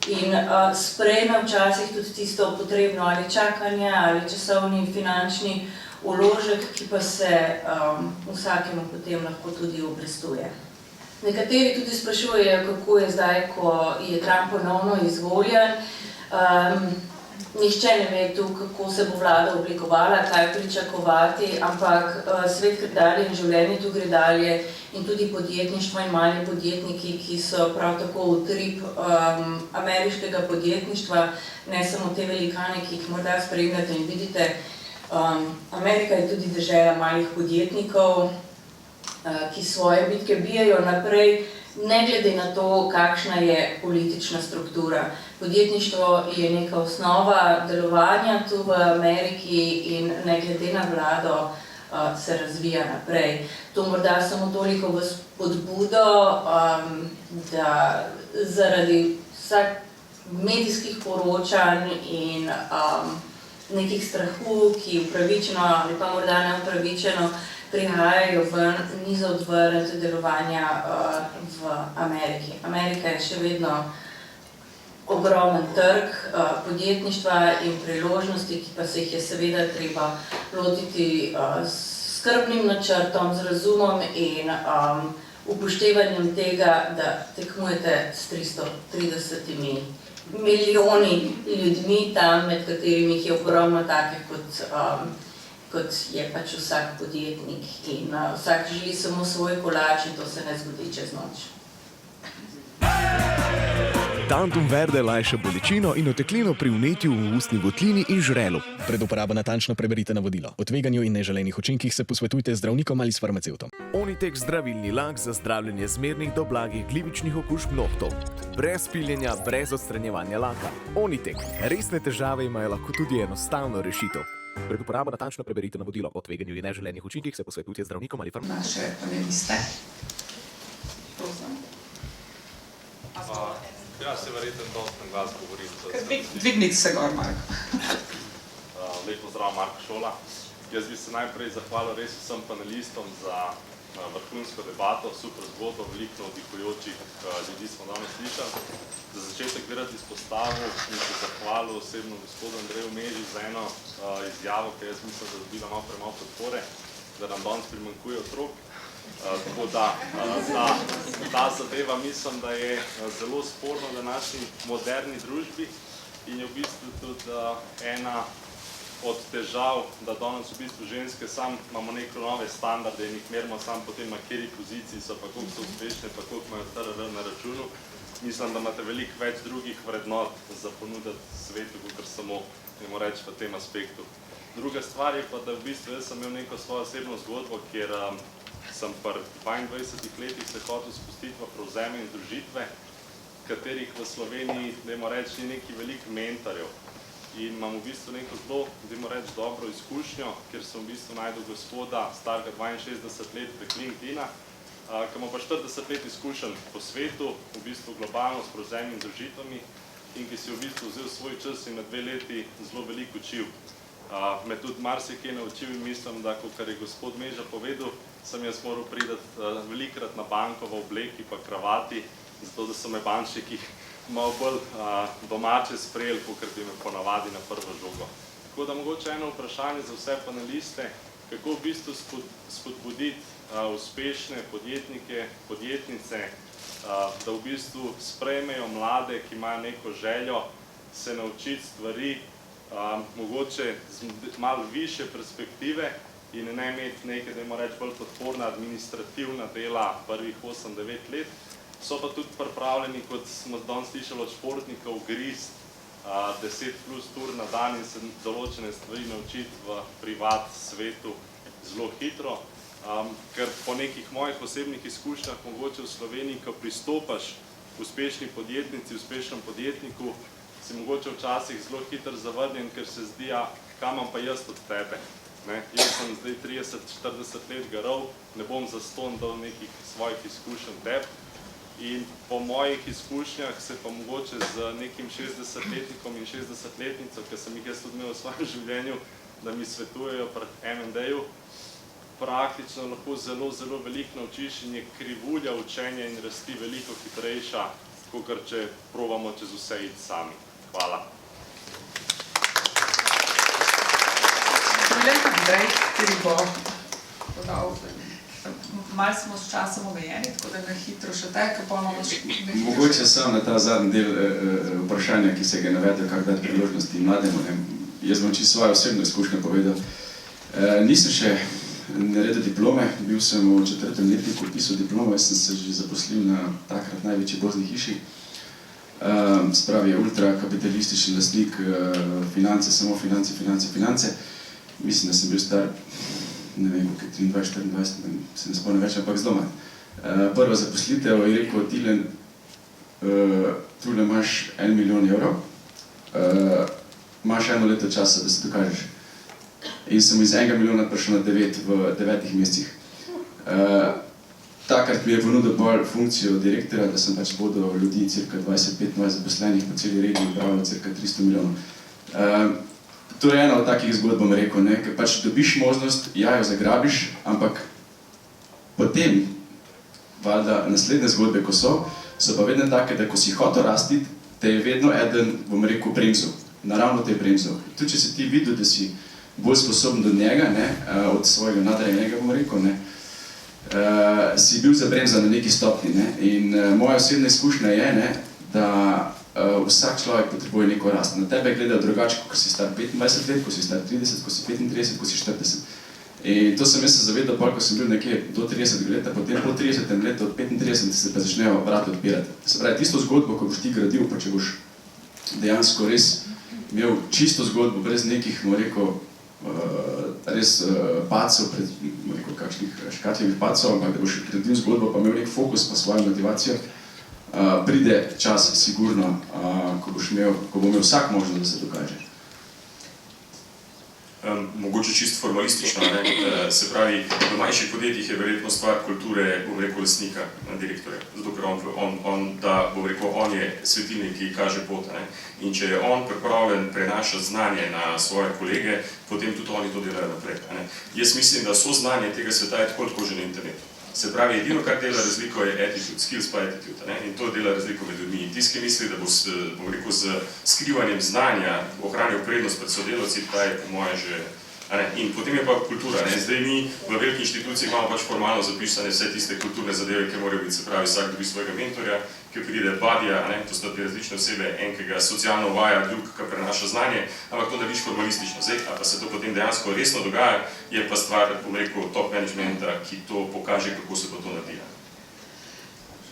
in sprejme včasih tudi tisto potrebno ali čakanje ali časovni in finančni vložek, ki pa se vsakemu potem lahko tudi obrestuje. Nekateri tudi sprašujejo, kako je zdaj, ko je Trump ponovno izvoljen. Nihče ne ve tu, kako se bo vlada oblikovala, kaj pričakovati, ampak svet gre dalje in življenje tu gre dalje in tudi podjetništvo in mali podjetniki, ki so prav tako utrip ameriškega podjetništva, ne samo te velikane, ki jih morda spremljate in vidite. Amerika je tudi dežela malih podjetnikov, ki svoje bitke bijajo naprej, ne glede na to, kakšna je politična struktura. Podjetništvo je neka osnova delovanja tu v Ameriki in ne glede na vlado se razvija naprej. To morda samo toliko v spodbudo, da zaradi vsak medijskih poročanj in nekih strahu, ki upravičeno ali pa morda neupravičeno prihajajo ven, ni za odvrniti delovanja v Ameriki. Amerika je še vedno ogromen trg podjetništva in priložnosti, ki pa se jih je seveda treba lotiti s skrbnim načrtom, z razumom in upoštevanjem tega, da tekmujete s 330 milijoni ljudmi tam, med katerimi jih je ogromno takih kot je pač vsak podjetnik in vsak želi samo svoj kolač in to se ne zgodi čez noč. Tantum verde lajša bolečino in oteklino pri vnetju v ustni votlini in žrelu. Pred uporabo natančno preberite navodilo. O tveganju in neželenih učinkih se posvetujte z zdravnikom ali s farmacevtom. Onitek zdravilni lak za zdravljenje zmernih do blagih glivičnih okužb nohtov. Brez piljenja, brez odstranjevanja laka. Onitek. Resne težave imajo lahko tudi enostavno rešitev. Pred uporabo natančno preberite navodilo. O tveganju in neželenih učinkih se posvetujte z zdravnikom ali farmacevtom. Naše paneliste. Prosim. Ja, se verjetno dosti na glas govorim. Dvignite se gor, Marko. Lep pozdrav, Marko Šola. Jaz bi se najprej zahvalil res vsem panelistom za vrhunsko debato, super zgodbo, veliko navdihujočih ljudi smo danes slišali. Za začetek bi rad izpostavil in se zahvalil osebno gospodu Andreju Meži za eno izjavo, ki jaz mislim, da dobila malo premalo podpore, da nam danes primanjkuje otrok. Tako da ta zadeva mislim, da je zelo sporna v današnji moderni družbi in je v bistvu tudi ena od težav, da danes v bistvu ženske sam imamo neke nove standarde in jih merimo sam potem na kateri poziciji so, pa koliko so uspešne, pa koliko imajo TRR na računu. Mislim, da imate veliko več drugih vrednot za ponuditi svetu, kot samo, ne reči, v tem aspektu. Druga stvar je pa, da v bistvu jaz sem imel neko svojo osebno zgodbo, kjer sem pri 22 letih se hotel spustiti v prevzeme in združitve, katerih v Sloveniji, dajmo reči, ni neki veliko mentorjev. In imam v bistvu neko zelo, dajmo reči, dobro izkušnjo, kjer sem v bistvu najdel gospoda, starega 62 let prek LinkedIna, ki ima pa 40 let izkušenj po svetu, v bistvu globalno s prevzemi in združitvami in ki si v bistvu vzel svoj čas in na 2 leti zelo veliko učil. Me tudi marsikaj naučil in mislim, da, kot je gospod Meža povedal, sem jaz moral pridati velikrat na banko v obleki pa kravati, zato da so me bančniki malo bolj domače sprejeli, kot bi me ponavadi na prvo žogo. Tako da mogoče eno vprašanje za vse paneliste, kako v bistvu spodbuditi uspešne podjetnike, podjetnice, da v bistvu sprejmejo mlade, ki imajo neko željo, se naučiti stvari, mogoče z malo više perspektive in ne imeti nekaj, dajmo reči, bolj podporna administrativna dela prvih 8-9 let, so pa tudi pripravljeni, kot smo danes slišali od športnikov, grist 10 plus tur na dan in se določene stvari naučiti v privat svetu zelo hitro. Ker po nekih mojih osebnih izkušnjah mogoče v Sloveniji, ko pristopaš uspešni podjetnici, uspešnem podjetniku, si mogoče včasih zelo hitro zavrnjen, ker se zdi, kam imam pa jaz od tebe. Jaz sem zdaj 30-40 let garal, ne bom zastonj dal nekih svojih izkušenj tebi. In po mojih izkušnjah se pa mogoče z nekim 60-letnikom in 60-letnico, ki sem jih jaz tudi imel v svojem življenju, da mi svetujejo pri M&A-ju, praktično lahko zelo, zelo veliko naučiš in je krivulja učenja in rasti veliko hitrejša, kot če probamo čez vse iti sami. Hvala. Andrej, ki bo podal Malo smo s časom omejeni, tako da na hitro še tako ponovno. Mogoče sam na ta zadnji del vprašanja, ki se ga navedel, kako dati priložnosti mlademu. Jaz bom čisto svojo osebno izkušnjo povedal. Nisem še naredil diplome, bil sem v 4. letniku pisal diplomo, jaz sem se že zaposlil na takrat največji borzni hiši. Spravi je ultrakapitalistični lastnik, finance, samo finance. Mislim, da sem bil star, ne vem, 23-24, se ne spomnim več, ampak zelo manj. Prva zaposlitev je rekel, Tilen, tule imaš 1 milijon evrov, imaš 1 leto časa, da se dokažeš. In sem iz 1 milijona prišel na 9 v 9 mesecih. Takrat mi je ponudil bolj funkcijo direktorja, da sem pač vodil ljudi, cirka 20-25 zaposlenih po celi regiji, upravljal cirka 300 milijonov. To je ena od takih zgodb, bom rekel, ker pač dobiš možnost, ja, jo zagrabiš, ampak potem, valjda, naslednje zgodbe, ko so pa vedno take, da ko si hotel rasti, te je vedno eden, bom rekel, bremzal. Naravno te je bremzal. Tudi če si ti videl, da si bolj sposoben do njega, od svojega nadrejenega, bom rekel, si bil zabremzan na neki stopni. In moja osebna izkušnja je, da vsak človek potrebuje neko rast. Na tebe gleda drugače, ko si star 25 let, ko si star 30, ko si 35, ko si 40. In to sem jaz se zavedal, ko sem bil nekje do 30 leta, potem po 30 letu, od 35 se pa začnejo vrata odpirati. Se pravi, tisto zgodbo, ko boš ti gradil, pa če boš dejansko res imel čisto zgodbo, brez nekih, bom rekel, res pacov, kakšnih škatljivih pacov, ampak da boš gradil zgodbo, pa imel nek fokus, pa svojo motivacijo, pride čas sigurno, ko bo imel vsak možnost, da se dokaže. Mogoče čisto formalistično, se pravi, v manjših podjetjih je verjetno stvar kulture, bom rekel, lastnika, direktorja, zato ker on je svetilnik, ki kaže pot. In če je on pripravljen prenašati znanje na svoje kolege, potem tudi oni to delajo naprej. Jaz mislim, da vso znanje tega sveta je tako že na internetu. Se pravi, edino, kar dela razliko, je attitude, skills pa attitude. In to dela razliko med ljudmi. In tisti, ki misli, da bo z skrivanjem znanja ohranil prednost pred sodelavci, pa je po moje že... In potem je pa kultura. Zdaj mi v veliki inštituciji imamo pač formalno zapisane vse tiste kulturne zadeve, ki morajo biti, se pravi, vsak dobi svojega mentorja, ki pride badja, to sta te različne osebe, en, ki ga socialno uvaja, drug, ki prenaša znanje, ampak to narediš formalistično. Zdaj, a pa se to potem dejansko resno dogaja, je pa stvar, bom rekel, top managementa, ki to pokaže, kako se pa to naredi.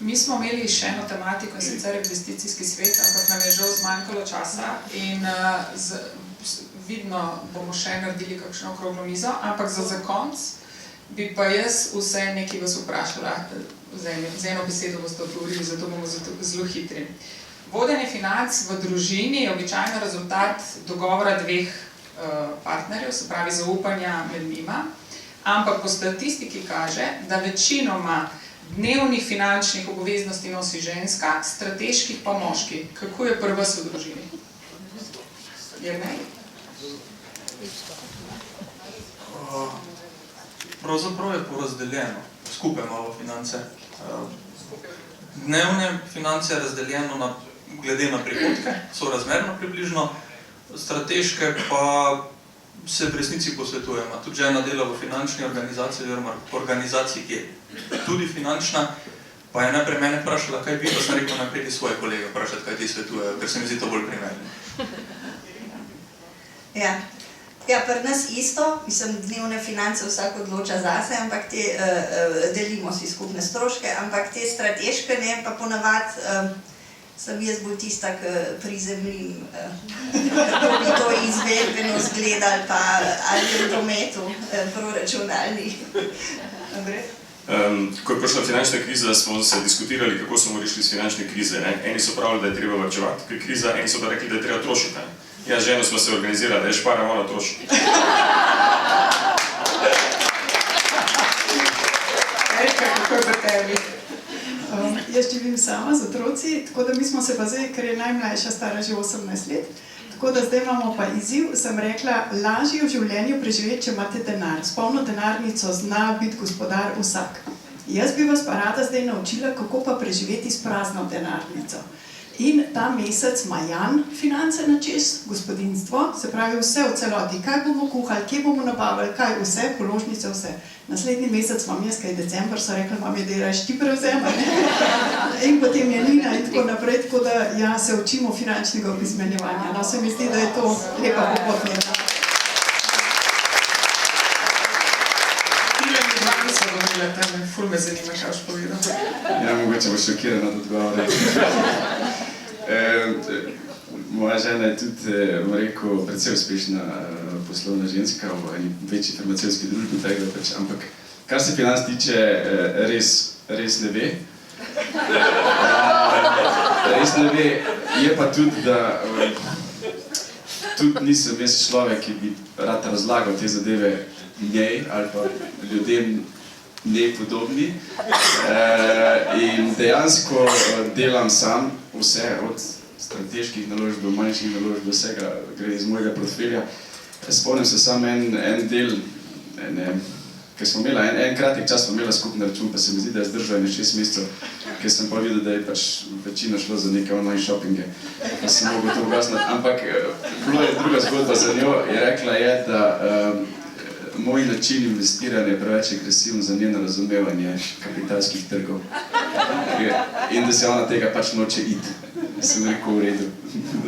Mi smo imeli še eno tematiko, sicer investicijski svet, ampak nam je žal zmanjkalo časa in vidno bomo še naredili kakšno okroglo mizo, ampak za konc bi pa jaz vse nekaj vas vprašala, z eno besedo boste odgovorili, zato bomo zelo hitri. Vodenje financ v družini je običajno rezultat dogovora dveh partnerjev, se pravi zaupanja med njima, ampak po statistiki kaže, da večinoma dnevnih finančnih obveznosti nosi ženska, strateških pa moški. Kako je pri vas v družini? Jernej? Pravzaprav je porazdeljeno, skupaj imamo finance. Dnevne finance je razdeljeno glede na prihodke, so razmerno približno, strateške pa se v resnici posvetujemo. Tudi žena dela v finančni organizaciji, oziroma organizaciji, ki je tudi finančna, pa je najprej mene vprašala, kaj bi, pa sem rekel, najprej ti svoje kolege vprašati, kaj ti svetujejo, ker se mi zdi to bolj primerno. Ja, pri nas isto, mislim, dnevne finance vsak odloča zase, ampak te delimo si skupne stroške, ampak te strateške ne, pa ponavadi sem jaz bolj tista, ki prizemljim, kako bi to izvedbeno izgledali, pa ali v prometu, proračunalni. Ko je prišla finančna kriza, smo se diskutirali, kako smo rešili iz finančne krize. Eni so pravili, da je treba varčevati, ker je kriza, eni so pa rekli, da je treba trošiti. Ja, z ženo smo se organizirali, da je šparamo na trošiti. Erika, kako je pri tebi? Jaz živim sama z otroci, tako da mi smo se pa zdaj, ker je najmlajša stara že 18 let, tako da zdaj imamo pa izziv, sem rekla, lažje v življenju preživeti, če imate denar. S polno denarnico zna biti gospodar vsak. Jaz bi vas pa rada zdaj naučila, kako pa preživeti s prazno denarnico. In ta mesec ima Jan finance na čez, gospodinjstvo, se pravi vse v celoti, kaj bomo kuhali, kje bomo nabavili, kaj vse, položnice, vse. Naslednji mesec imam jaz, kaj december, so rekli, vam je delaš ti prevzema, ne? In potem je Nina in tako naprej, tako da ja, se učimo finančnega izmenjevanja. No, se mi zdi, da je to lepa popotnica. Ful me zanima, kaj boš povedal. Ja, mogoče bo šokirana od odgovora. Moja žena je tudi, bom rekel, predvsej uspešna poslovna ženska v eni večji farmacevtski družbi, ampak kar se financ tiče, res ne ve. Res ne ve, je pa tudi, da tudi nisem jaz človek, ki bi rad razlagal te zadeve njej ali pa ljudem njej podobni. In dejansko delam sam vse, od strateških naložb do manjših naložb, do vsega gre iz mojega portfelja. Spomnim se samo en del, ker smo imela, en kratek čas smo imela skupni račun, pa se mi zdi, da je zdržal 6 mesecev, ker sem pa videl, da je pač večina šlo za neke online shoppinge, pa sem mogel to ugasniti. Ampak bila je druga zgodba za njo, je rekla je, da moj način investiranja je preveč agresiven za njeno razumevanje kapitalskih trgov. In da se ona tega pač noče iti. Sem rekel v redu.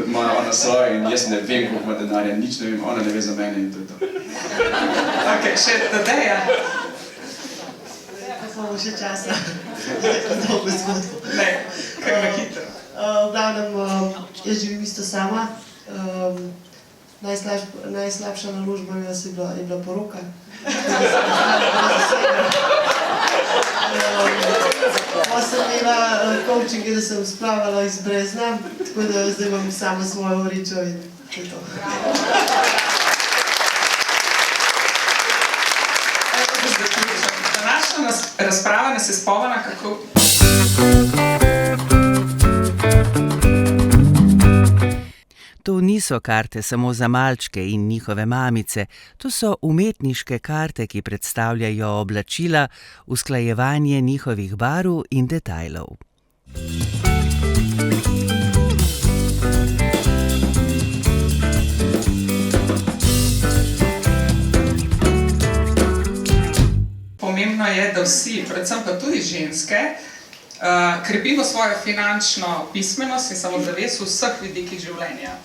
Ima ona svoje in jaz ne vem, koliko ima denarja, nič ne vem, ona ne ve za mene in to je to. Ok, še Tadeja. Samo še časa. Dolgo zgodbo. Ne, kaj na hitro. V glavnem, jaz živim isto sama. Najslabša naložba je bila poroka. Pa sem imela coachinge, da sem splavala iz Brezna, tako da zdaj imam sama svojo vričo in to je to. Današnja razprava nas je spomnila, kako... To niso karte samo za malčke in njihove mamice, to so umetniške karte, ki predstavljajo oblačila, usklajevanje njihovih barv in detajlov. Pomembno je, da vsi, predvsem pa tudi ženske, krepimo svojo finančno pismenost in samozavest v vseh vidikih življenja.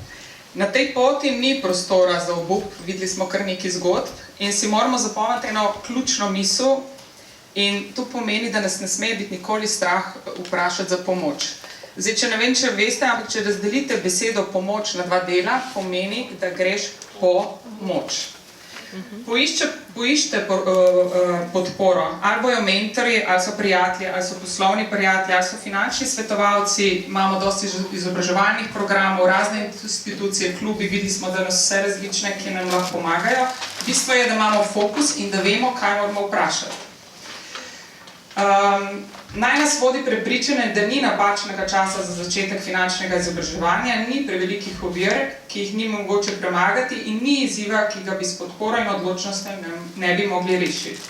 Na tej poti ni prostora za obup, videli smo kar nekaj zgodb in si moramo zapomniti eno ključno misel in to pomeni, da nas ne sme biti nikoli strah vprašati za pomoč. Zdaj, če ne vem, če veste, ampak če razdelite besedo pomoč na dva dela, pomeni, da greš po moč. Poiščite podporo, ali bojo mentorji, ali so prijatelji, ali so poslovni prijatelji, ali so finančni svetovalci, imamo dosti izobraževalnih programov, razne institucije, klubi, videli smo, da nas vse različne, ki nam lahko pomagajo. Bistvo je, da imamo fokus in da vemo, kaj moramo vprašati. Naj nas vodi prepričanje, da ni napačnega časa za začetek finančnega izobraževanja, ni prevelikih ovir, ki jih ni mogoče premagati in ni izziva, ki ga bi s podporo in odločnostjo ne bi mogli rešiti.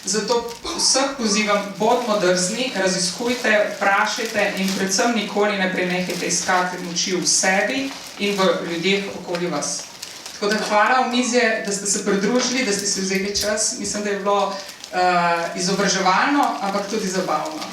Zato vseh pozivam, bodimo drzni, raziskujte, vprašajte in predvsem nikoli ne prenehajte iskati moči v sebi in v ljudeh okoli vas. Tako da hvala omizje, da ste se pridružili, da ste si vzeli čas. Mislim, da je bilo izobraževalno, ampak tudi zabavno.